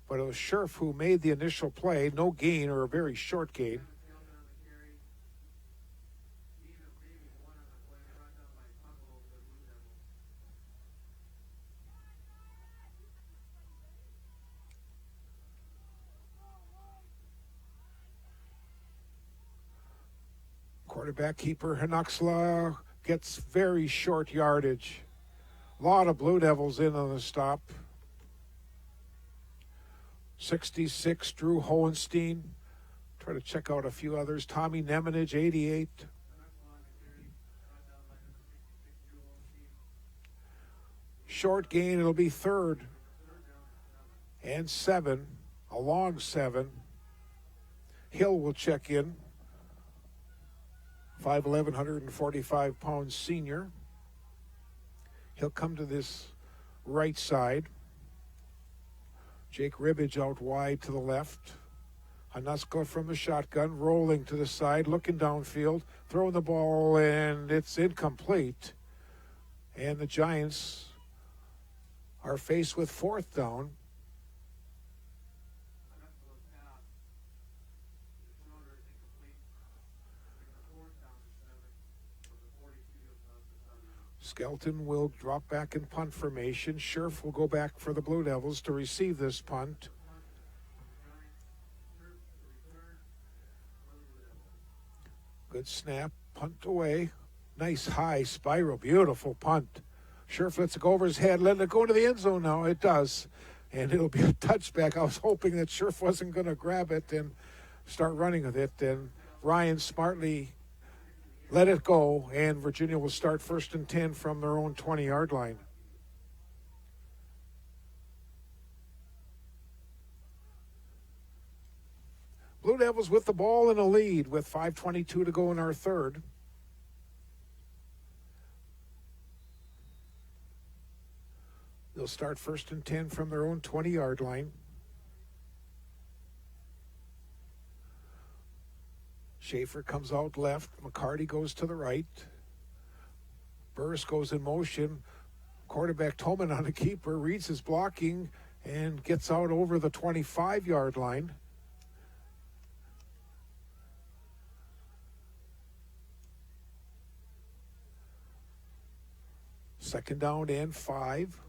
But it was Scherf who made the initial play. No gain, or a very short gain. Quarterback keeper Hanuxla gets very short yardage. A lot of Blue Devils in on the stop. 66, Drew Hohenstein. Try to check out a few others. Tommy Nemenich, 88. Short gain, it'll be 3rd and 7, a long 7. Hill will check in. 5'11", 145-pound senior. He'll come to this right side. Jake Ribbage out wide to the left. Hanuskla from the shotgun, rolling to the side, looking downfield, throwing the ball, and it's incomplete. And the Giants are faced with 4th down. Skelton will drop back in punt formation. Scherf will go back for the Blue Devils to receive this punt. Good snap, punt away. Nice high spiral, beautiful punt. Scherf lets it go over his head, let it go into the end zone now. It does, and it'll be a touchback. I was hoping that Scherf wasn't going to grab it and start running with it, and Ryan smartly let it go, and Virginia will start 1st and 10 from their own 20-yard line. Blue Devils with the ball in a lead with 5:22 to go in our third. They'll start 1st and 10 from their own 20-yard line. Schaefer comes out left. McCarty goes to the right. Burris goes in motion. Quarterback Toman on the keeper, reads his blocking and gets out over the 25-yard line. Second down and 5.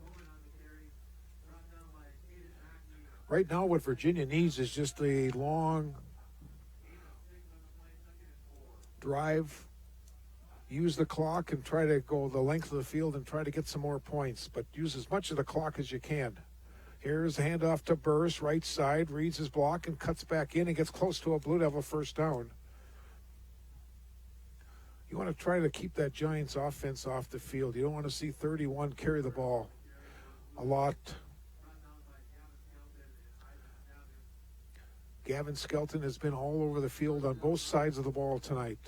Right now what Virginia needs is just a long drive, use the clock and try to go the length of the field and try to get some more points, but use as much of the clock as you can. Here's a handoff to Burris, right side, reads his block and cuts back in and gets close to a Blue Devil first down. You want to try to keep that Giants offense off the field. You don't want to see 31 carry the ball a lot. Gavin Skelton has been all over the field on both sides of the ball tonight.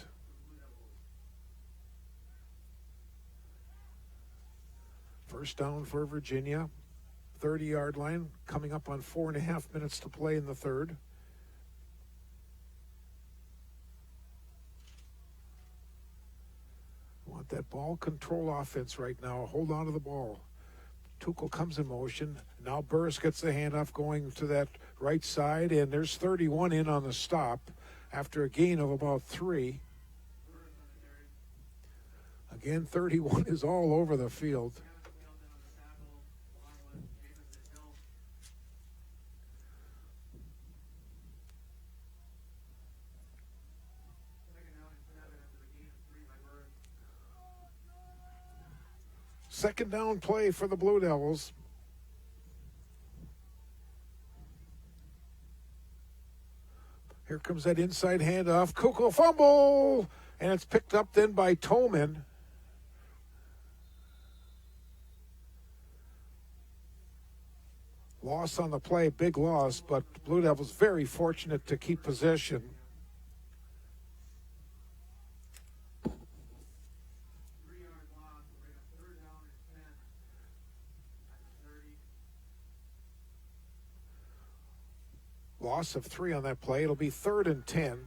First down for Virginia. 30-yard line, coming up on 4.5 minutes to play in the third. Want that ball control offense right now. Hold on to the ball. Tuchel comes in motion. Now Burris gets the handoff going to that right side, and there's 31 in on the stop after a gain of about 3. Again, 31 is all over the field. Second down play for the Blue Devils. Here comes that inside handoff. Kukul fumble! And it's picked up then by Toman. Loss on the play, big loss, but Blue Devils very fortunate to keep possession. Loss of 3 on that play. It'll be 3rd and 10.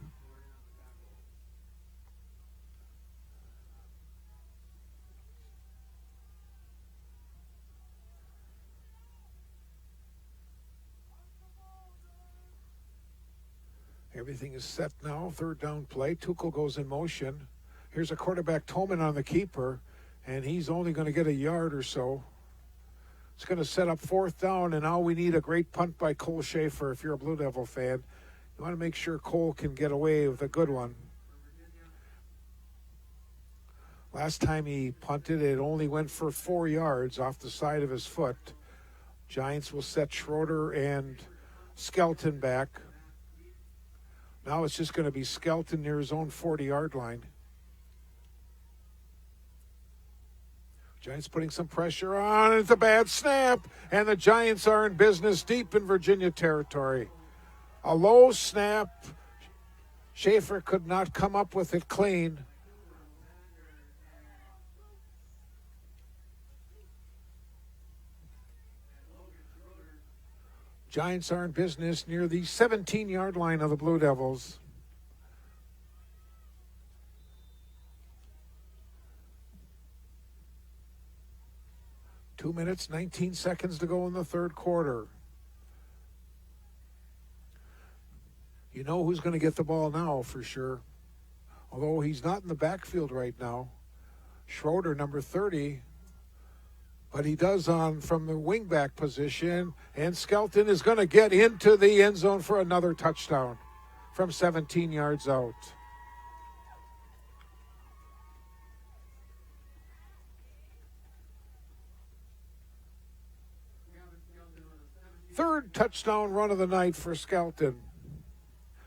Everything is set now. 3rd down play. Tuchel goes in motion. Here's a quarterback Toman on the keeper, and he's only going to get a yard or so. It's going to set up 4th down, and now we need a great punt by Cole Schaefer. If you're a Blue Devil fan, you want to make sure Cole can get away with a good one. Last time he punted, it only went for 4 yards off the side of his foot. Giants will set Schroeder and Skelton back. Now it's just going to be Skelton near his own 40-yard line. Giants putting some pressure on. It's a bad snap, and the Giants are in business deep in Virginia territory. A low snap. Schaefer could not come up with it clean. Giants are in business near the 17-yard line of the Blue Devils. Two minutes, 19 seconds to go in the third quarter. You know who's going to get the ball now for sure. Although he's not in the backfield right now. Schroeder, number 30. But he does on from the wingback position. And Skelton is going to get into the end zone for another touchdown from 17 yards out. Third touchdown run of the night for Skelton.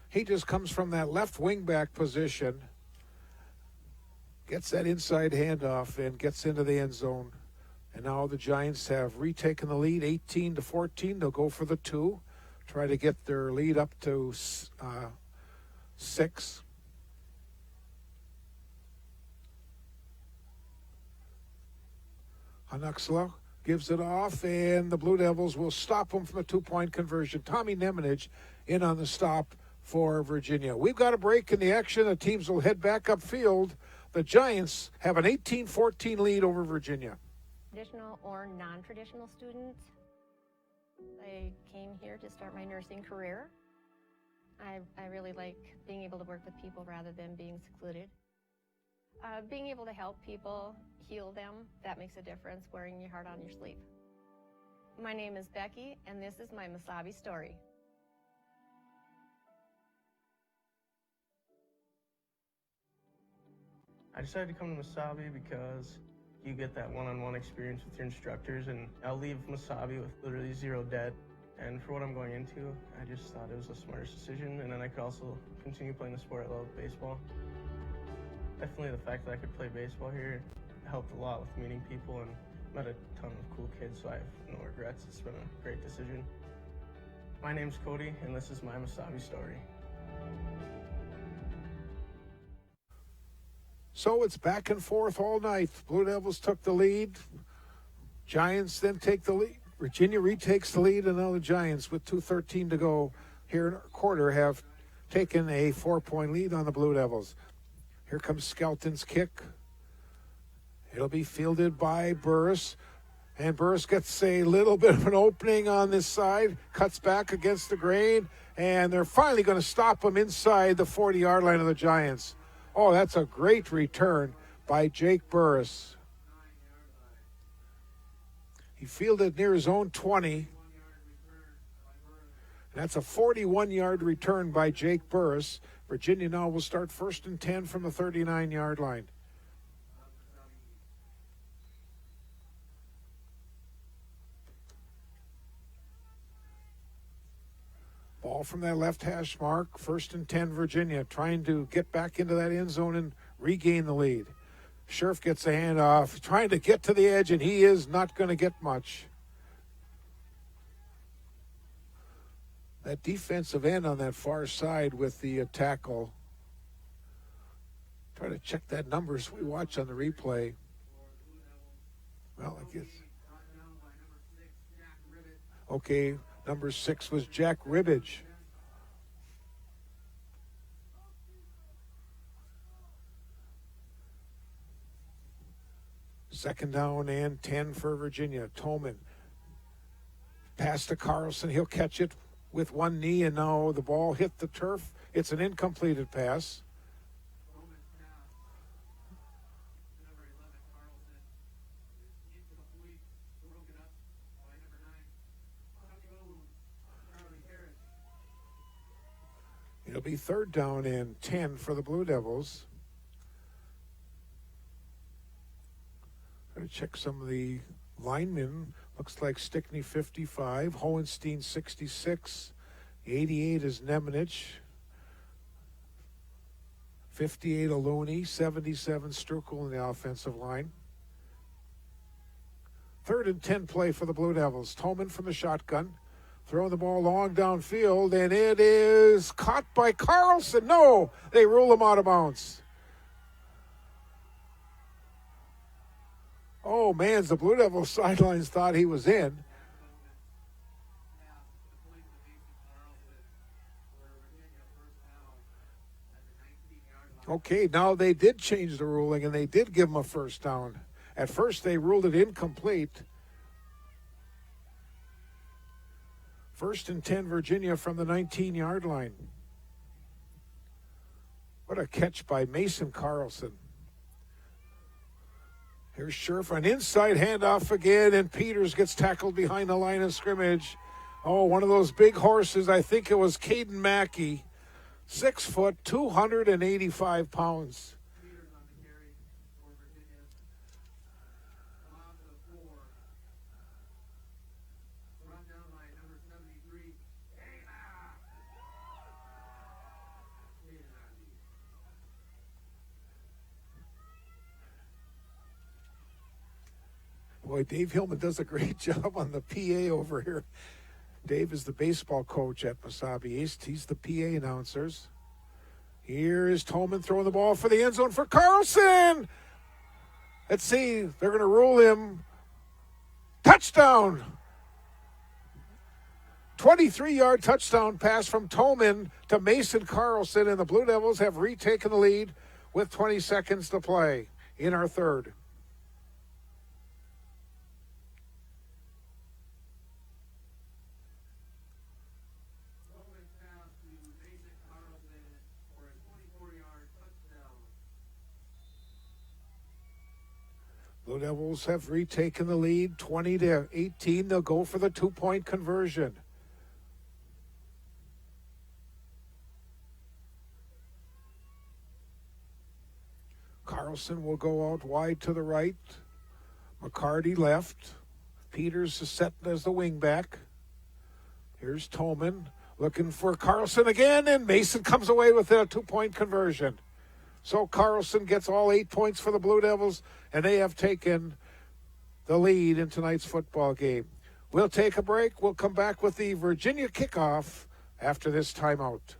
He just comes from that left wingback position, gets that inside handoff, and gets into the end zone. And now the Giants have retaken the lead, 18-14. They'll go for the 2, try to get their lead up to 6. Hanuxla gives it off, and the Blue Devils will stop him from a 2-point conversion. Tommy Nemenich in on the stop for Virginia. We've got a break in the action. The teams will head back upfield. The Giants have an 18-14 lead over Virginia. Traditional or non-traditional students. I came here to start my nursing career. I really like being able to work with people rather than being secluded. Being able to help people, heal them, that makes a difference, wearing your heart on your sleeve. My name is Becky, and this is my Mesabi story. I decided to come to Mesabi because you get that one-on-one experience with your instructors, and I'll leave Mesabi with literally zero debt. And for what I'm going into, I just thought it was the smartest decision, and then I could also continue playing the sport I love, baseball. Definitely the fact that I could play baseball here helped a lot with meeting people and met a ton of cool kids, so I have no regrets. It's been a great decision. My name's Cody, and this is my Mesabi story. So it's back and forth all night. Blue Devils took the lead. Giants then take the lead. Virginia retakes the lead, and now the Giants, with 2:13 to go here in a quarter, have taken a 4-point lead on the Blue Devils. Here comes Skelton's kick. It'll be fielded by Burris. And Burris gets a little bit of an opening on this side, cuts back against the grain, and they're finally going to stop him inside the 40-yard line of the Giants. Oh, that's a great return by Jake Burris. He fielded near his own 20. That's a 41-yard return by Jake Burris. Virginia now will start 1st and 10 from the 39-yard line. Ball from that left hash mark, 1st and 10 Virginia, trying to get back into that end zone and regain the lead. Scherf gets a handoff, trying to get to the edge, and he is not going to get much. That defensive end on that far side with the tackle. Try to check that numbers we watch on the replay. Well, I guess. Okay, number 6 was Jack Ribbage. Second down and 10 for Virginia. Tolman. Pass to Carlson. He'll catch it with one knee, and now the ball hit the turf. It's an incompleted pass. It'll be 3rd down and 10 for the Blue Devils. Going to check some of the linemen. Looks like Stickney 55, Hohenstein 66, 88 is Nemenich, 58 Aluni, 77 Strukel in the offensive line. 3rd and 10 play for the Blue Devils. Tolman from the shotgun, throwing the ball long downfield, and it is caught by Carlson. No, they rule him out of bounds. Oh, man, the Blue Devils sidelines thought he was in. Okay, now they did change the ruling, and they did give him a 1st down. At first, they ruled it incomplete. 1st and 10, Virginia from the 19-yard line. What a catch by Mason Carlson. Here's Scherf, an inside handoff again, and Peters gets tackled behind the line of scrimmage. Oh, one of those big horses. I think it was Caden Mackey. 6 foot, 285 pounds. Boy, Dave Hillman does a great job on the PA over here. Dave is the baseball coach at Mesabi East. He's the PA announcers. Here is Tolman throwing the ball for the end zone for Carlson. Let's see. They're going to rule him. Touchdown. 23-yard touchdown pass from Tolman to Mason Carlson, and the Blue Devils have retaken the lead with 20 seconds to play in our third. Blue Devils have retaken the lead 20-18. They'll go for the 2-point conversion. Carlson will go out wide to the right. McCarty left. Peters is set as the wingback. Here's Tolman looking for Carlson again, and Mason comes away with a 2-point conversion. So Carlson gets all 8 points for the Blue Devils, and they have taken the lead in tonight's football game. We'll take a break. We'll come back with the Virginia kickoff after this timeout.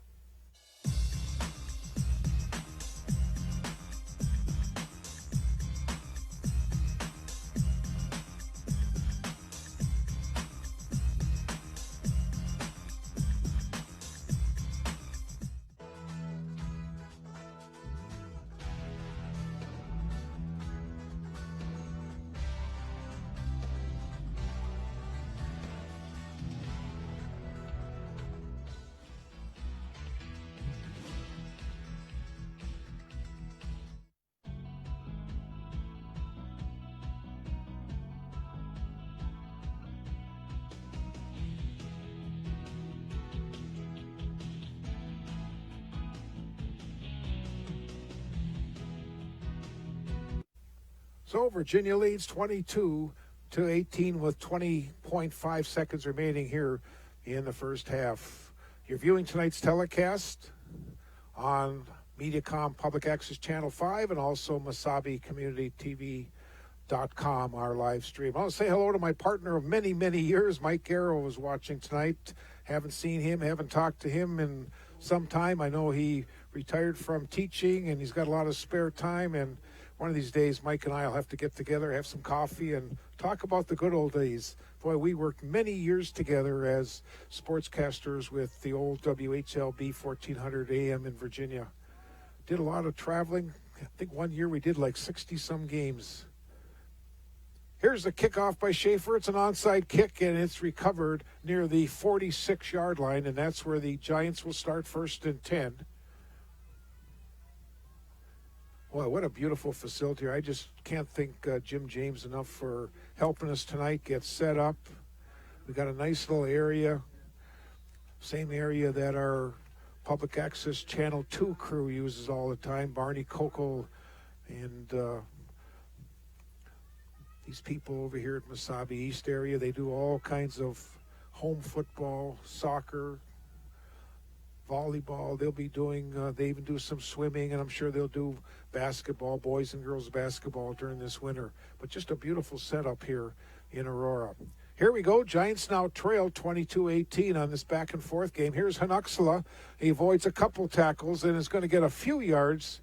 So Virginia leads 22-18 with 20.5 seconds remaining here in the first half. You're viewing tonight's telecast on Mediacom Public Access Channel 5 and also Mesabi Community TV.com, our live stream. I want to say hello to my partner of many, many years. Mike Garrow is watching tonight. Haven't seen him, haven't talked to him in some time. I know he retired from teaching and he's got a lot of spare time, and one of these days, Mike and I will have to get together, have some coffee, and talk about the good old days. Boy, we worked many years together as sportscasters with the old WHLB 1400 AM in Virginia. Did a lot of traveling. I think one year we did like 60-some games. Here's the kickoff by Schaefer. It's an onside kick, and it's recovered near the 46-yard line, and that's where the Giants will start 1st and 10. Boy, what a beautiful facility. I just can't thank Jim James enough for helping us tonight get set up. We got a nice little area, same area that our Public Access Channel 2 crew uses all the time. Barney Kokel and these people over here at Mesabi East area, they do all kinds of home football, soccer, volleyball. They'll be doing, they even do some swimming, and I'm sure they'll do basketball, boys and girls basketball during this winter. But just a beautiful setup here in Aurora. Here we go. Giants now trail 22-18 on this back and forth game. Here's Hanuxala. He avoids a couple tackles and is going to get a few yards.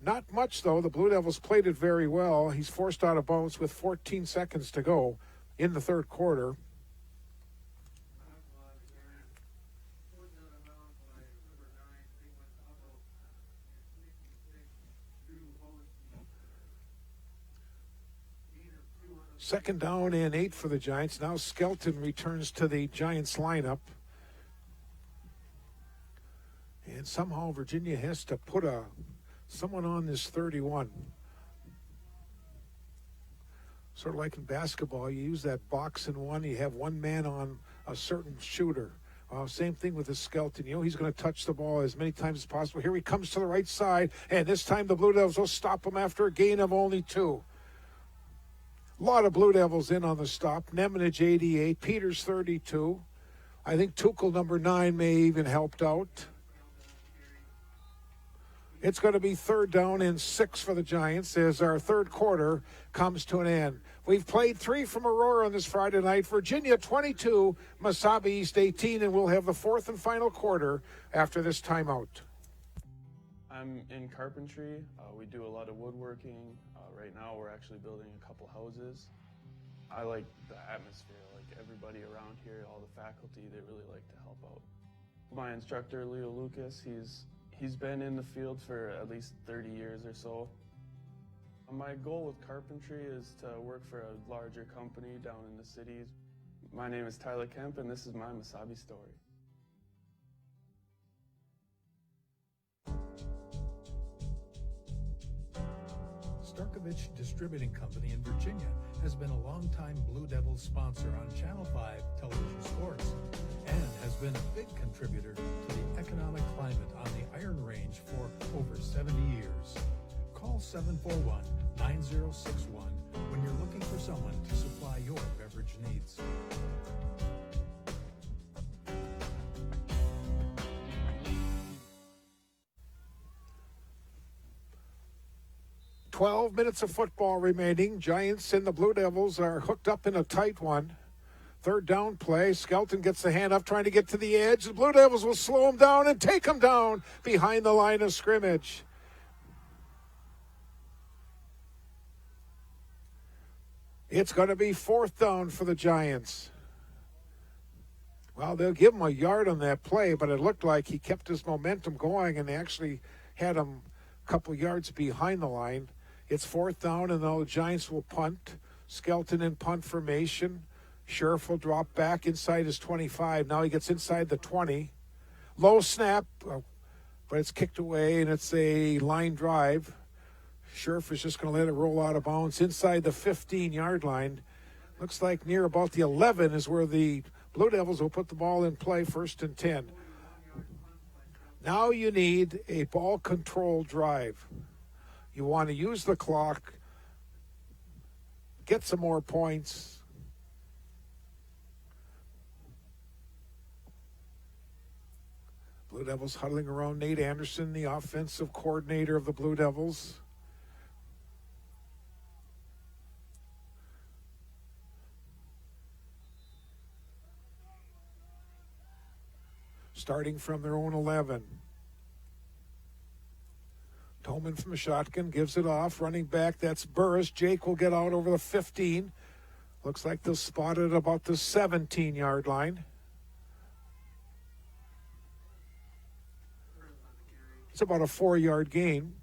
Not much, though. The Blue Devils played it very well. He's forced out of bounds with 14 seconds to go in the third quarter. Second down and 8 for the Giants. Now Skelton returns to the Giants lineup. And somehow Virginia has to put someone on this 31. Sort of like in basketball, you use that box and one, you have one man on a certain shooter. Same thing with the Skelton. You know, he's going to touch the ball as many times as possible. Here he comes to the right side, and this time the Blue Devils will stop him after a gain of only 2. A lot of Blue Devils in on the stop. Nemenich 88, Peters 32. I think Tuchel number 9 may even helped out. It's going to be 3rd down and 6 for the Giants as our third quarter comes to an end. We've played 3 from Aurora on this Friday night. Virginia 22, Mesabi East 18, and we'll have the 4th and final quarter after this timeout. I'm in carpentry. We do a lot of woodworking. Right now we're actually building a couple houses. I like the atmosphere. Like like everybody around here, all the faculty, they really like to help out. My instructor, Leo Lucas, he's been in the field for at least 30 years or so. My goal with carpentry is to work for a larger company down in the cities. My name is Tyler Kemp, and this is my Mesabi story. Starkovich Distributing Company in Virginia has been a longtime Blue Devils sponsor on Channel 5 television sports and has been a big contributor to the economic climate on the Iron Range for over 70 years. Call 741-9061 when you're looking for someone to supply your beverage needs. Minutes of football remaining. Giants and the Blue Devils are hooked up in a tight one. Third down play. Skelton gets the hand up trying to get to the edge. The Blue Devils will slow him down and take him down behind the line of scrimmage. It's going to be fourth down for the Giants. Well, they'll give him a yard on that play, but it looked like he kept his momentum going and they actually had him a couple yards behind the line. It's fourth down, and the Giants will punt. Skelton in punt formation. Scherf will drop back inside his 25. Now he gets inside the 20. Low snap, but it's kicked away, and it's a line drive. Scherf is just going to let it roll out of bounds inside the 15-yard line. Looks like near about the 11 is where the Blue Devils will put the ball in play, 1st and 10. Now you need a ball control drive. You want to use the clock, get some more points. Blue Devils huddling around Nate Anderson, the offensive coordinator of the Blue Devils. Starting from their own 11. Tolman from the shotgun gives it off. Running back, that's Burris. Jake will get out over the 15. Looks like they'll spot it about the 17-yard line. It's about a 4-yard gain.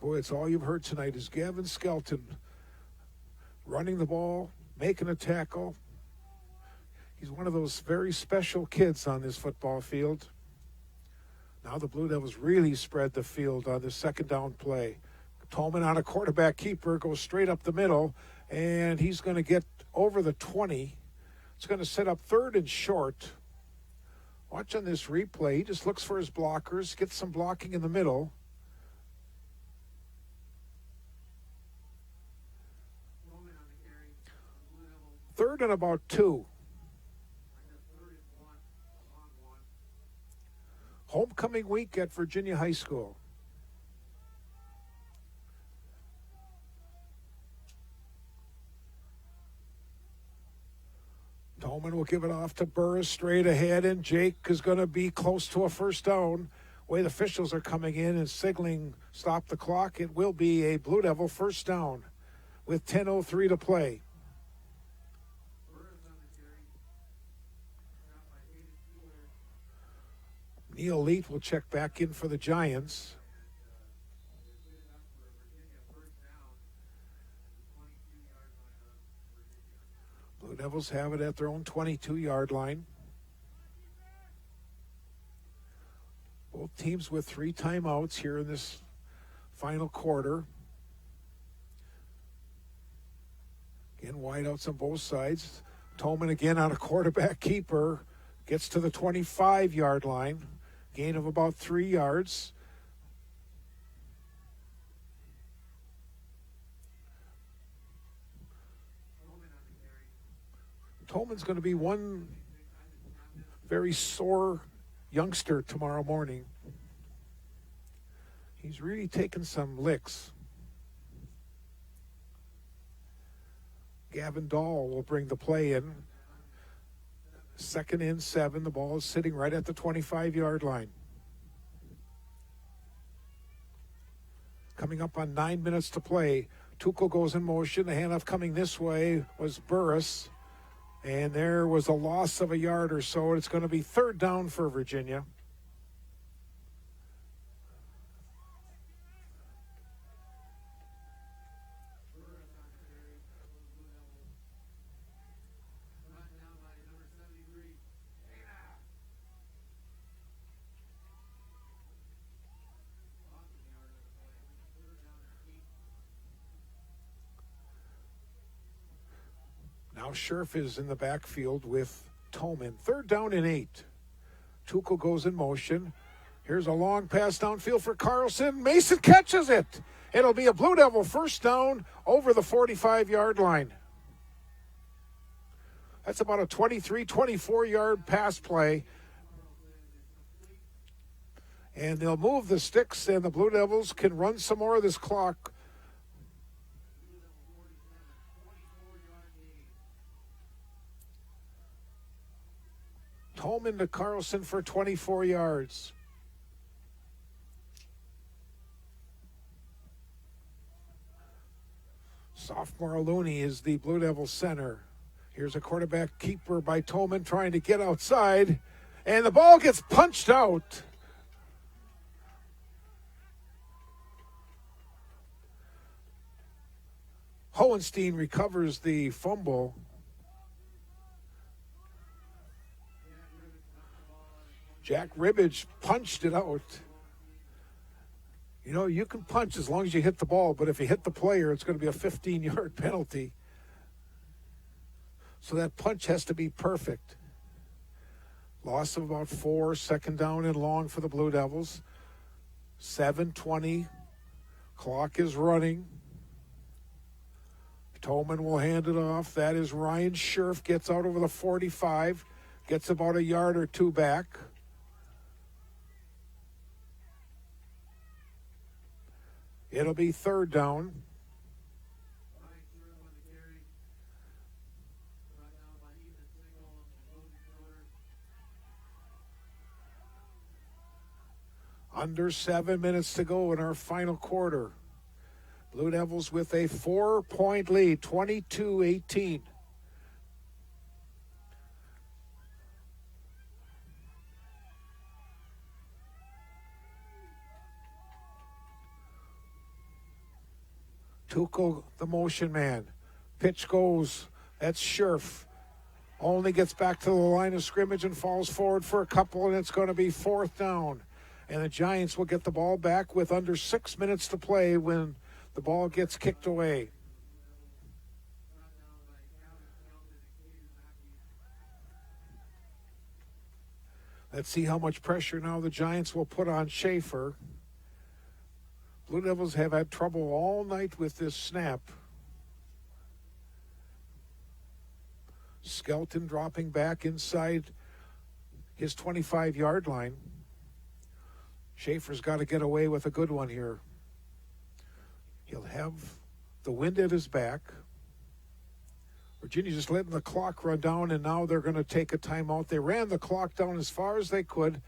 Boy, it's all you've heard tonight is Gavin Skelton running the ball, making a tackle. He's one of those very special kids on this football field. Now the Blue Devils really spread the field on the second down play. Tolman on a quarterback keeper goes straight up the middle, and he's going to get over the 20. It's going to set up 3rd and short. Watch on this replay. He just looks for his blockers, gets some blocking in the middle. 3rd and about 2. Homecoming week at Virginia High School. Tolman will give it off to Burris straight ahead, and Jake is going to be close to a first down. Way the officials are coming in and signaling stop the clock. It will be a Blue Devil first down with 10:03 to play. Neil Leet will check back in for the Giants. Blue Devils have it at their own 22-yard line. Both teams with 3 timeouts here in this final quarter. Again, wideouts on both sides. Tolman again on a quarterback keeper. Gets to the 25-yard line. Gain of about 3 yards. Tolman's going to be one very sore youngster tomorrow morning. He's really taken some licks. Gavin Dahl will bring the play in. 2nd and 7. The ball is sitting right at the 25-yard line. Coming up on 9 minutes to play. Tuchel goes in motion. The handoff coming this way was Burris. And there was a loss of a yard or so. It's going to be third down for Virginia. Now Scherf is in the backfield with Tolman. Third down and 8. Tuchel goes in motion. Here's a long pass downfield for Carlson. Mason catches it. It'll be a Blue Devil first down over the 45-yard line. That's about a 23, 24-yard pass play. And they'll move the sticks, and the Blue Devils can run some more of this clock. Tolman to Carlson for 24 yards. Sophomore Looney is the Blue Devil center. Here's a quarterback keeper by Tolman trying to get outside, and the ball gets punched out. Hohenstein recovers the fumble. Jack Ribbage punched it out. You know, you can punch as long as you hit the ball, but if you hit the player, it's going to be a 15-yard penalty. So that punch has to be perfect. Loss of about 4, second down and long for the Blue Devils. 7:20. Clock is running. Tolman will hand it off. That is Ryan Scherf. Gets out over the 45. Gets about a yard or two back. It'll be third down. Under 7 minutes to go in our final quarter. Blue Devils with a 4-point lead, 22-18. Tuchel, the motion man. Pitch goes. That's Scherf. Only gets back to the line of scrimmage and falls forward for a couple, and it's going to be fourth down. And the Giants will get the ball back with under 6 minutes to play when the ball gets kicked away. Let's see how much pressure now the Giants will put on Schaefer. Blue Devils have had trouble all night with this snap. Skelton dropping back inside his 25-yard line. Schaefer's got to get away with a good one here. He'll have the wind at his back. Virginia just letting the clock run down, and now they're going to take a timeout. They ran the clock down as far as they could,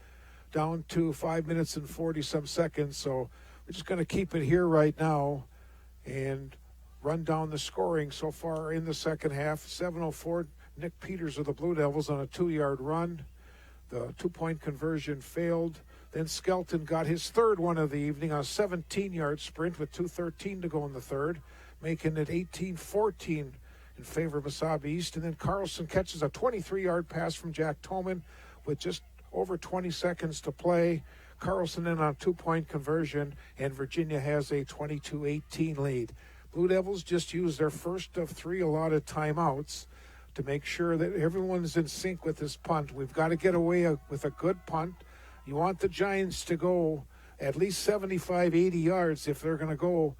down to 5 minutes and 40-some seconds, so we're just going to keep it here right now and run down the scoring so far in the second half. 7:04, Nick Peters of the Blue Devils on a 2-yard run. The 2-point conversion failed. Then Skelton got his third one of the evening on a 17-yard sprint with 2:13 to go in the third, making it 18-14 in favor of Mesabi East. And then Carlson catches a 23-yard pass from Jack Tolman with just over 20 seconds to play. Carlson in on a 2-point conversion, and Virginia has a 22-18 lead. Blue Devils just used their first of 3 allotted timeouts to make sure that everyone's in sync with this punt. We've got to get away with a good punt. You want the Giants to go at least 75, 80 yards if they're going to go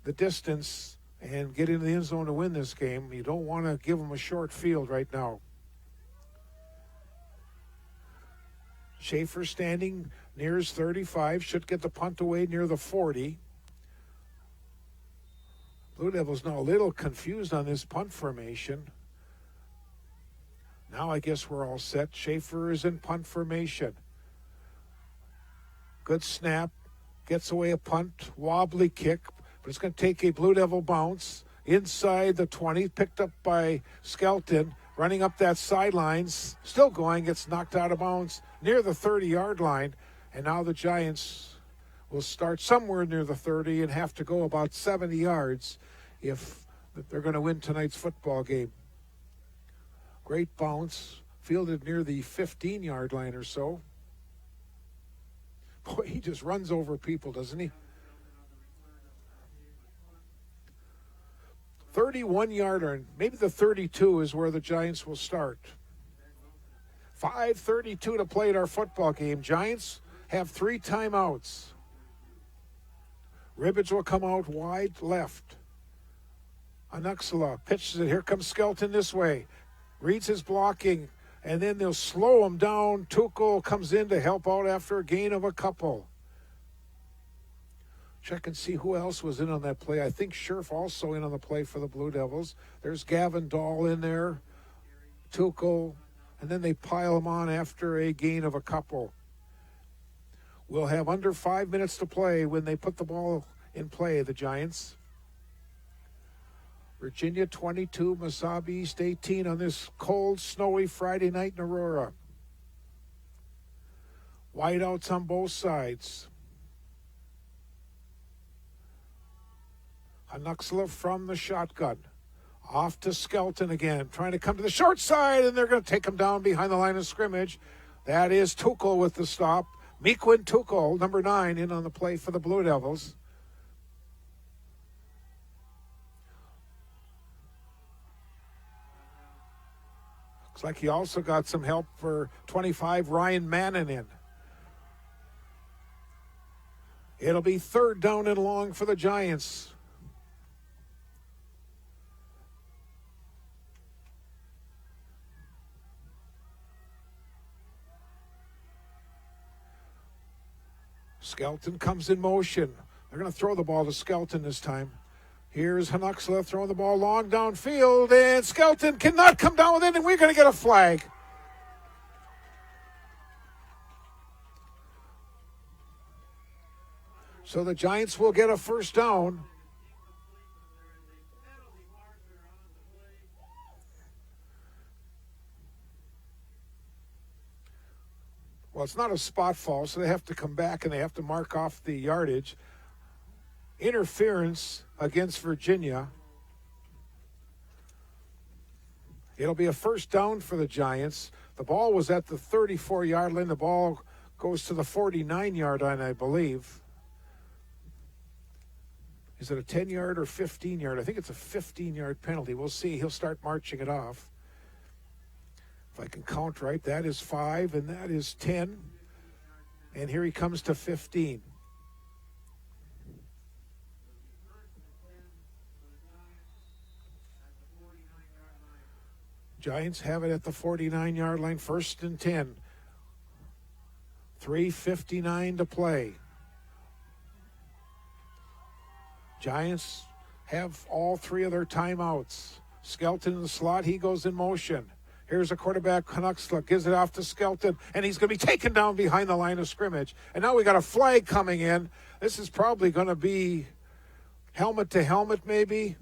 the distance and get into the end zone to win this game. You don't want to give them a short field right now. Schaefer standing near his 35, should get the punt away near the 40. Blue Devils now a little confused on this punt formation. Now I guess we're all set. Schaefer is in punt formation. Good snap. gets away a punt, wobbly kick, but it's going to take a Blue Devil bounce inside the 20, picked up by Skelton, running up that sidelines, still going, gets knocked out of bounds near the 30-yard line, and now the Giants will start somewhere near the 30 and have to go about 70 yards if they're going to win tonight's football game. Great bounce, fielded near the 15-yard line or so. Boy, he just runs over people, doesn't he? 31-yarder, maybe the 32 is where the Giants will start. 5:32 to play at our football game. Giants have 3 timeouts. Ribbage will come out wide left. Anuxala pitches it. Here comes Skelton this way. Reads his blocking, and then they'll slow him down. Tuchel comes in to help out after a gain of a couple. Check and see who else was in on that play. I think Scherf also in on the play for the Blue Devils. There's Gavin Dahl in there, Tuchel, and then they pile him on after a gain of a couple. We'll have under 5 minutes to play when they put the ball in play, the Giants. Virginia 22, Mesabi East 18 on this cold, snowy Friday night in Aurora. Whiteouts on both sides. Anuxala from the shotgun. Off to Skelton again, trying to come to the short side, and they're going to take him down behind the line of scrimmage. That is Tuchel with the stop. Mequin Tuchel, number 9, in on the play for the Blue Devils. Looks like he also got some help for 25, Ryan Mannon in. It'll be 3rd down and long for the Giants. Skelton comes in motion. They're going to throw the ball to Skelton this time. Here's Anuxala throwing the ball long downfield, and Skelton cannot come down with it, and we're going to get a flag. So the Giants will get a 1st down. Well, it's not a spot foul, so they have to come back and they have to mark off the yardage. Interference against Virginia. It'll be a 1st down for the Giants. The ball was at the 34-yard line. The ball goes to the 49-yard line, I believe. Is it a 10-yard or 15-yard? I think it's a 15-yard penalty. We'll see. He'll start marching it off. If I can count right, that is 5 and that is 10. And here he comes to 15. Giants have it at the 49-yard line, 1st and 10. 3:59 to play. Giants have all 3 of their timeouts. Skelton in the slot, he goes in motion. Here's a quarterback, Anuxala, gives it off to Skelton, and he's going to be taken down behind the line of scrimmage. And now we got a flag coming in. This is probably going to be helmet to helmet, maybe.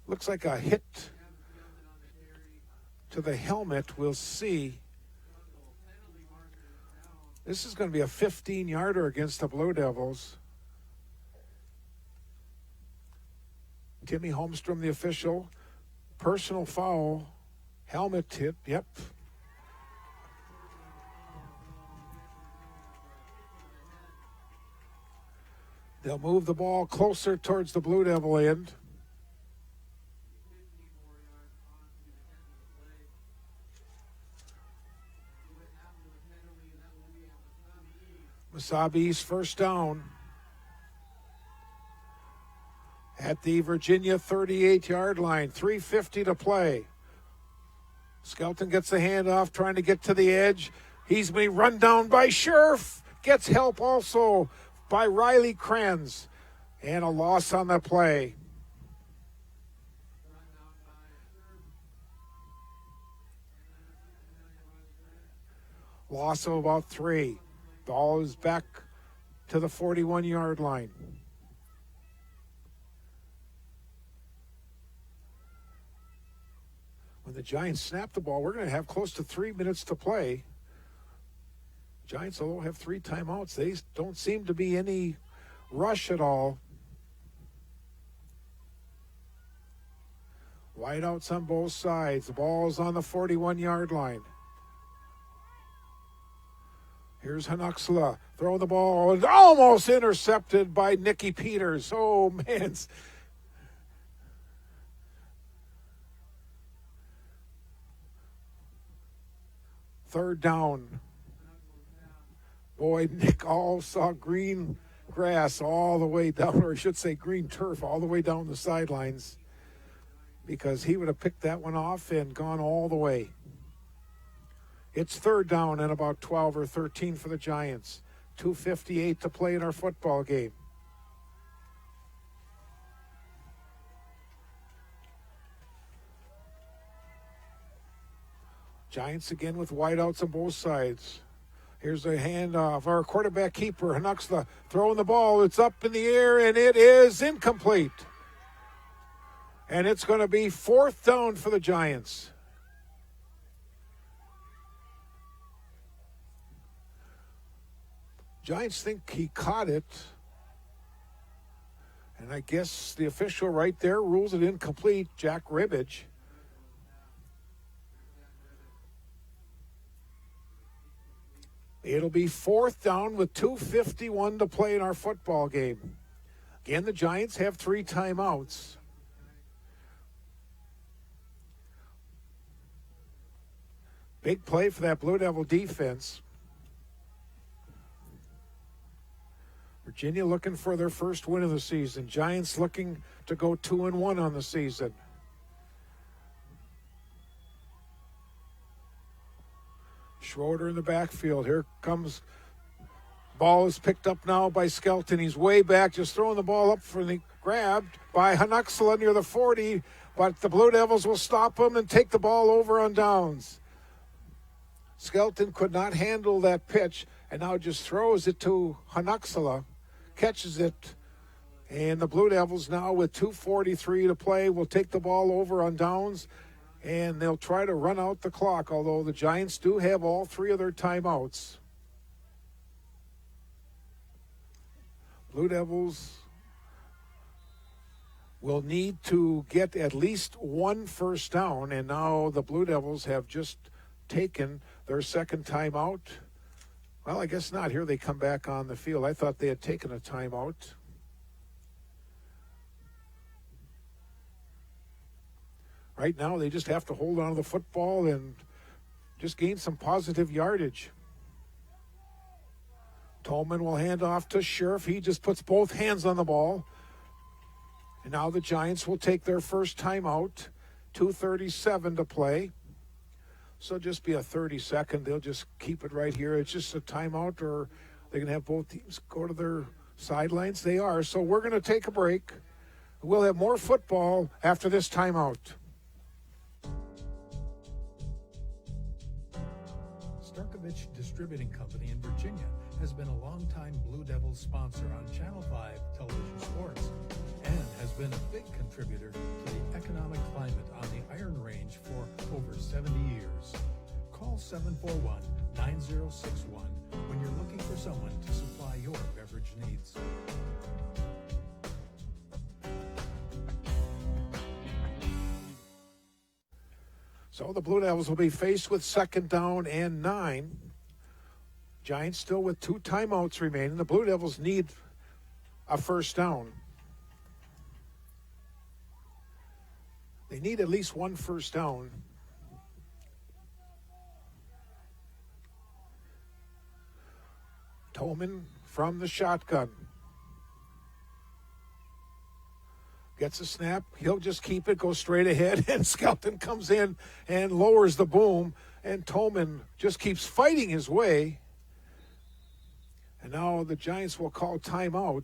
Looks like a hit to the helmet. We'll see. This is going to be a 15-yarder against the Blue Devils. Timmy Holmstrom, the official. Personal foul. Helmet hit. Yep. They'll move the ball closer towards the Blue Devil end. Mesabi's 1st down. At the Virginia 38-yard line, 3:50 to play. Skelton gets the handoff, trying to get to the edge. He's being run down by Scherf. Gets help also by Riley Kranz. And a loss on the play. Loss of about 3. Ball is back to the 41-yard line. When the Giants snap the ball, we're going to have close to 3 minutes to play. Giants, although have 3 timeouts, they don't seem to be any rush at all. Wideouts on both sides. The ball's on the 41-yard line. Here's Hanuxla throwing the ball. It's almost intercepted by Nicky Peters. Oh, man. Third down. Boy, Nick all saw green grass all the way down, or I should say green turf all the way down the sidelines, because he would have picked that one off and gone all the way. It's third down and about 12 or 13 for the Giants. 2:58 to play in our football game. Giants again with wideouts on both sides. Here's a handoff. Our quarterback keeper, Hanuxla, throwing the ball. It's up in the air, and it is incomplete. And it's going to be fourth down for the Giants. Giants think he caught it. And I guess the official right there rules it incomplete, Jack Ribbage. It'll be fourth down with 2:51 to play in our football game. Again, the Giants have 3 timeouts. Big play for that Blue Devil defense. Virginia looking for their first win of the season. Giants looking to go 2-1 on the season. Schroeder in the backfield. Here comes. Ball is picked up now by Skelton. He's way back, just throwing the ball up for the grabbed by Hanuxla near the 40, but the Blue Devils will stop him and take the ball over on downs. Skelton could not handle that pitch and now just throws it to Hanuxla, catches it, and the Blue Devils now with 2:43 to play will take the ball over on downs, and they'll try to run out the clock, although the Giants do have all 3 of their timeouts. Blue Devils will need to get at least 1 first down, and now the Blue Devils have just taken their second timeout. Well, I guess not. Here they come back on the field. I thought they had taken a timeout. Right now, they just have to hold on to the football and just gain some positive yardage. Tolman will hand off to Scherf. He just puts both hands on the ball. And now the Giants will take their first timeout. 2:37 to play. So just be a 30-second. They'll just keep it right here. It's just a timeout, or they can have both teams go to their sidelines. They are. So we're going to take a break. We'll have more football after this timeout. Starkovich Distributing Company in Virginia has been a longtime Blue Devils sponsor on Channel 5 television sports and has been a big contributor to the economic climate on the Iron Range for over 70 years. Call 741-9061 when you're looking for someone to supply your beverage needs. So the Blue Devils will be faced with second down and 9. Giants still with 2 timeouts remaining. The Blue Devils need a first down. They need at least 1 first down. Tolman from the shotgun. Gets a snap. He'll just keep it, go straight ahead, and Skelton comes in and lowers the boom, and Tolman just keeps fighting his way. And now the Giants will call timeout.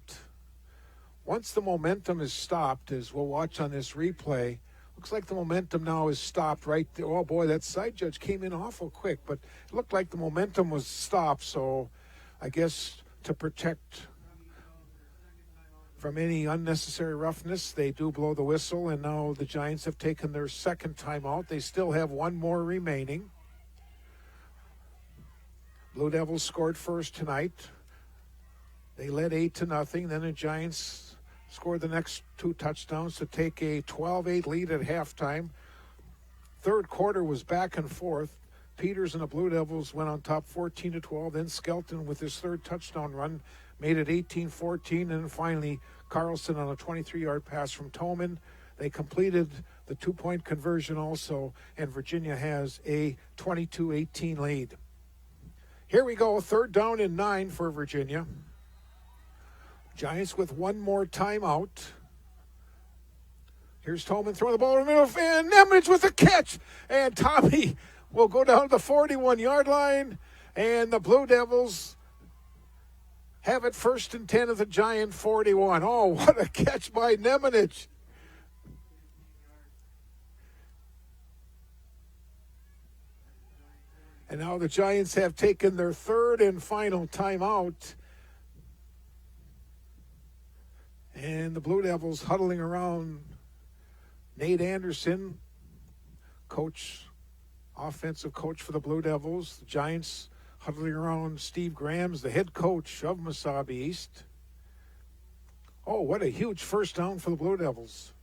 Once the momentum is stopped, as we'll watch on this replay, we're Looks like the momentum now is stopped right there. Oh, boy, that side judge came in awful quick, but it looked like the momentum was stopped. So I guess to protect from any unnecessary roughness, they do blow the whistle, and now the Giants have taken their second timeout. They still have one more remaining. Blue Devils scored first tonight. They led 8-0. Then the Giants scored the next two touchdowns to take a 12-8 lead at halftime. Third quarter was back and forth. Peters and the Blue Devils went on top 14-12. Then Skelton with his third touchdown run made it 18-14. And then finally Carlson on a 23-yard pass from Tolman. They completed the two-point conversion also, and Virginia has a 22-18 lead. Here we go, 3rd down and 9 for Virginia. Giants with one more timeout. Here's Tolman throwing the ball in the middle, and Nemitz with a catch. And Tommy will go down to the 41-yard line, and the Blue Devils have it 1st and 10 at the Giant 41. Oh, what a catch by Nemitz. And now the Giants have taken their 3rd and final timeout. And the Blue Devils huddling around Nate Anderson, offensive coach for the Blue Devils. The Giants huddling around Steve Grams, the head coach of Mesabi East. Oh, what a huge first down for the Blue Devils.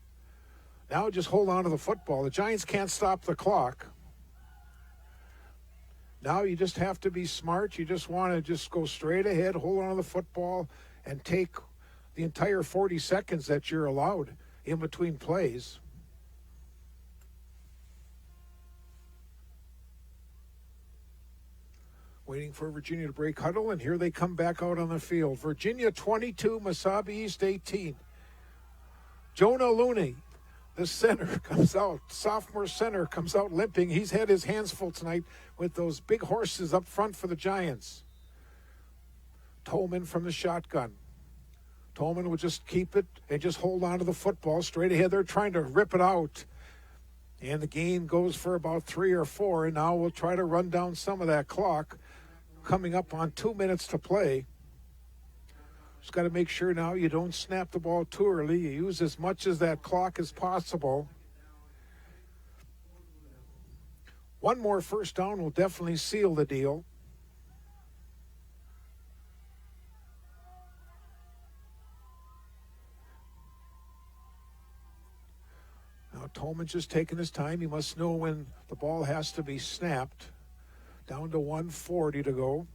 Now just hold on to the football. The Giants can't stop the clock. Now you just have to be smart. You just want to just go straight ahead, hold on to the football, and take the entire 40 seconds that you're allowed in between plays. Waiting for Virginia to break huddle, and here they come back out on the field. Virginia 22, Mesabi East 18. Jonah Looney, the center, comes out. Sophomore center comes out limping. He's had his hands full tonight with those big horses up front for the Giants. Tolman from the shotgun. Tolman will just keep it and just hold on to the football straight ahead. They're trying to rip it out. And the gain goes for about 3 or 4. And now we'll try to run down some of that clock. Coming up on 2 minutes to play. Just got to make sure now you don't snap the ball too early. You use as much as that clock as possible. One more first down will definitely seal the deal. Now Tolman's just taking his time. He must know when the ball has to be snapped. Down to 1:40 to go.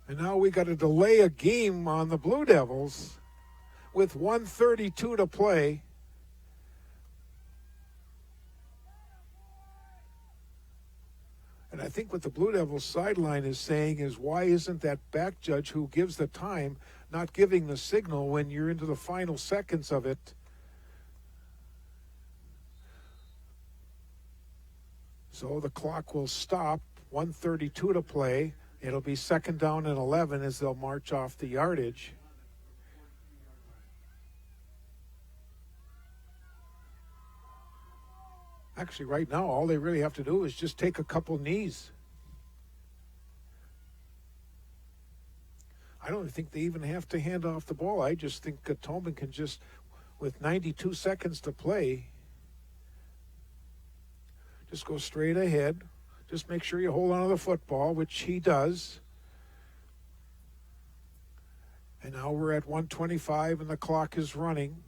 And now we got to delay a game on the Blue Devils with 1:32 to play. And I think what the Blue Devils sideline is saying is, why isn't that back judge who gives the time not giving the signal when you're into the final seconds of it? So the clock will stop, 1:32 to play. It'll be 2nd down and 11 as they'll march off the yardage. Actually, right now, all they really have to do is just take a couple knees. I don't think they even have to hand off the ball. I just think Tolman can just, with 92 seconds to play, just go straight ahead. Just make sure you hold on to the football, which he does. And now we're at 1:25 and the clock is running.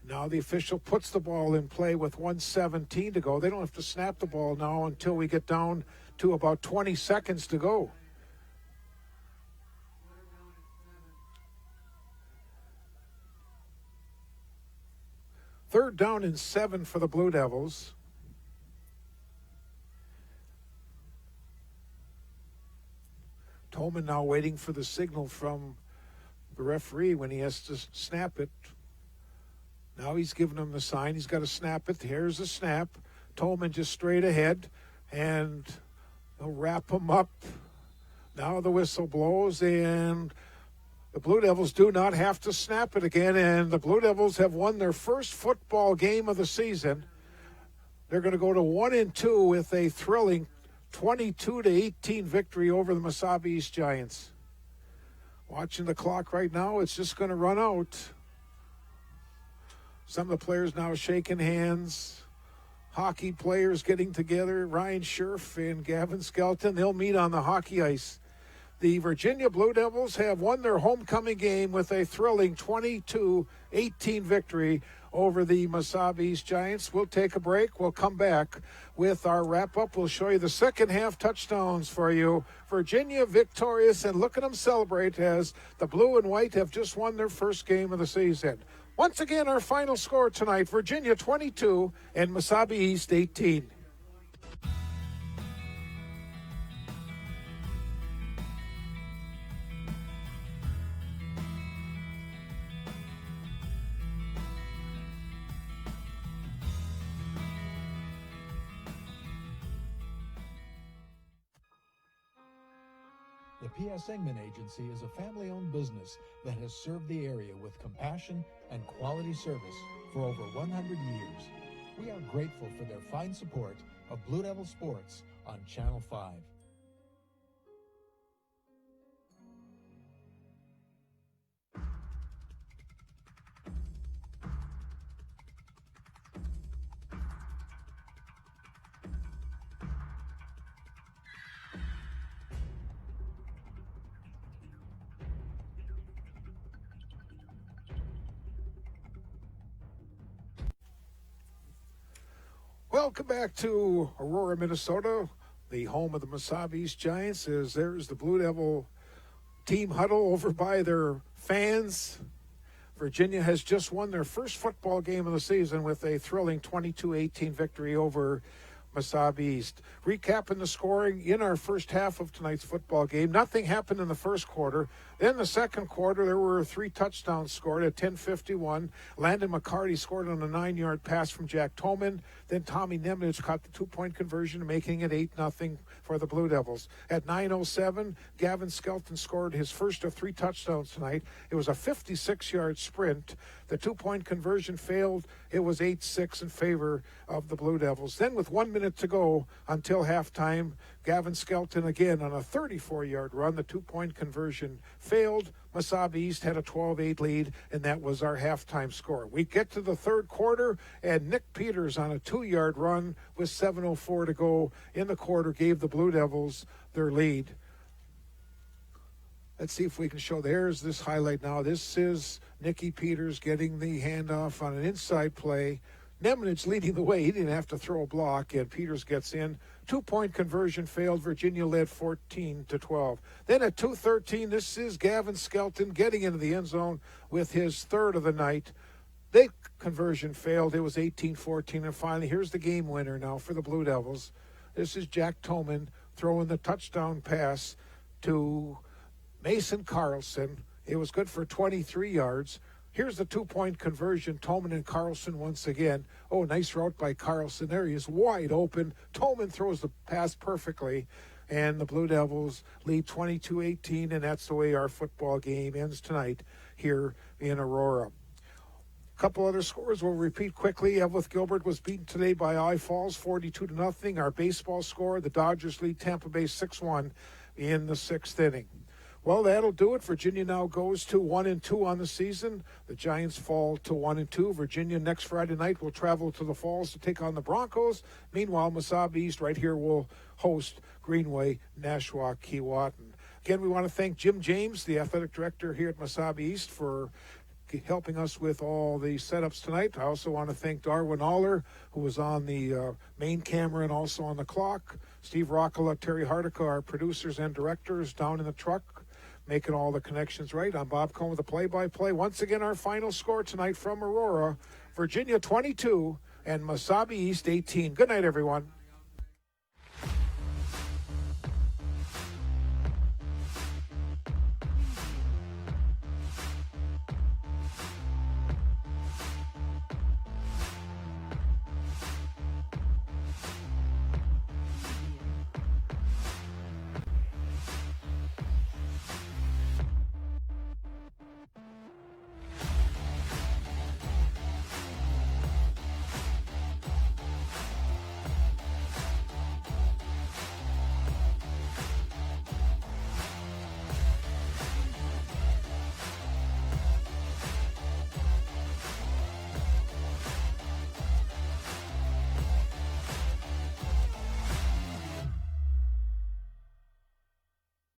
Now the official puts the ball in play with 1:17 to go. They don't have to snap the ball now until we get down to about 20 seconds to go. Third down and 7 for the Blue Devils. Tolman now waiting for the signal from the referee when he has to snap it. Now he's giving him the sign. He's got to snap it. Here's the snap. Tolman just straight ahead. And They'll wrap them up. Now the whistle blows, and the Blue Devils do not have to snap it again, and the Blue Devils have won their first football game of the season. They're going to go to 1-2 with a thrilling 22-18 victory over the Mesabi East Giants. Watching the clock right now, it's just going to run out. Some of the players now shaking hands. Hockey players getting together. Ryan Scherf and Gavin Skelton, they'll meet on the hockey ice. The Virginia Blue Devils have won their homecoming game with a thrilling 22-18 victory over the Mesabi East Giants. We'll take a break. We'll come back with our wrap-up. We'll show you the second half touchdowns for you. Virginia victorious, and look at them celebrate as the blue and white have just won their first game of the season. Once again, our final score tonight, Virginia 22 and Mesabi East 18. The P.S. Engman Agency is a family-owned business that has served the area with compassion and quality service for over 100 years. We are grateful for their fine support of Blue Devil Sports on Channel 5. Welcome back to Aurora, Minnesota, the home of the Mesabi East Giants. There's the Blue Devil team huddle over by their fans. Virginia has just won their first football game of the season with a thrilling 22-18 victory over Mesabi East. Recapping the scoring in our first half of tonight's football game. Nothing happened in the first quarter. Then the second quarter, there were 3 touchdowns scored at 10:51. Landon McCarty scored on a 9-yard pass from Jack Toman. Then Tommy Nemnich caught the 2-point conversion, making it 8-0 for the Blue Devils. At 9:07, Gavin Skelton scored his first of 3 touchdowns tonight. It was a 56-yard sprint. The 2-point conversion failed. It was 8-6 in favor of the Blue Devils. Then with 1 minute to go until halftime, Gavin Skelton again on a 34-yard run. The 2-point conversion failed. Mesabi East had a 12-8 lead, and that was our halftime score. We get to the third quarter, and Nick Peters on a 2-yard run with 7:04 to go in the quarter gave the Blue Devils their lead. Let's see if we can show. There's this highlight now. This is Nicky Peters getting the handoff on an inside play. Nemnich leading the way. He didn't have to throw a block, and Peters gets in. 2-point conversion failed. Virginia led 14-12. Then at 2:13, this is Gavin Skelton getting into the end zone with his third of the night. The conversion failed. It was 18-14. And finally, here's the game winner now for the Blue Devils. This is Jack Toman throwing the touchdown pass to Mason Carlson. It was good for 23 yards. Here's the 2-point conversion. Toman and Carlson once again. Oh, nice route by Carlson. There he is, wide open. Toman throws the pass perfectly, and the Blue Devils lead 22-18, and that's the way our football game ends tonight here in Aurora. A couple other scores we'll repeat quickly. Evlith Gilbert was beaten today by I Falls 42-0. Our baseball score, the Dodgers lead Tampa Bay 6-1 in the 6th inning. Well, that'll do it. Virginia now goes to 1-2 on the season. The Giants fall to 1-2. Virginia next Friday night will travel to the Falls to take on the Broncos. Meanwhile, Mesabi East right here will host Greenway, Nashua, Keewatin. Again, we want to thank Jim James, the athletic director here at Mesabi East, for helping us with all the setups tonight. I also want to thank Darwin Aller, who was on the main camera and also on the clock. Steve Rockala, Terry Hardica, our producers and directors down in the truck, making all the connections right. I'm Bob Cohn with the play-by-play. Once again, our final score tonight from Aurora, Virginia 22 and Mesabi East 18. Good night, everyone.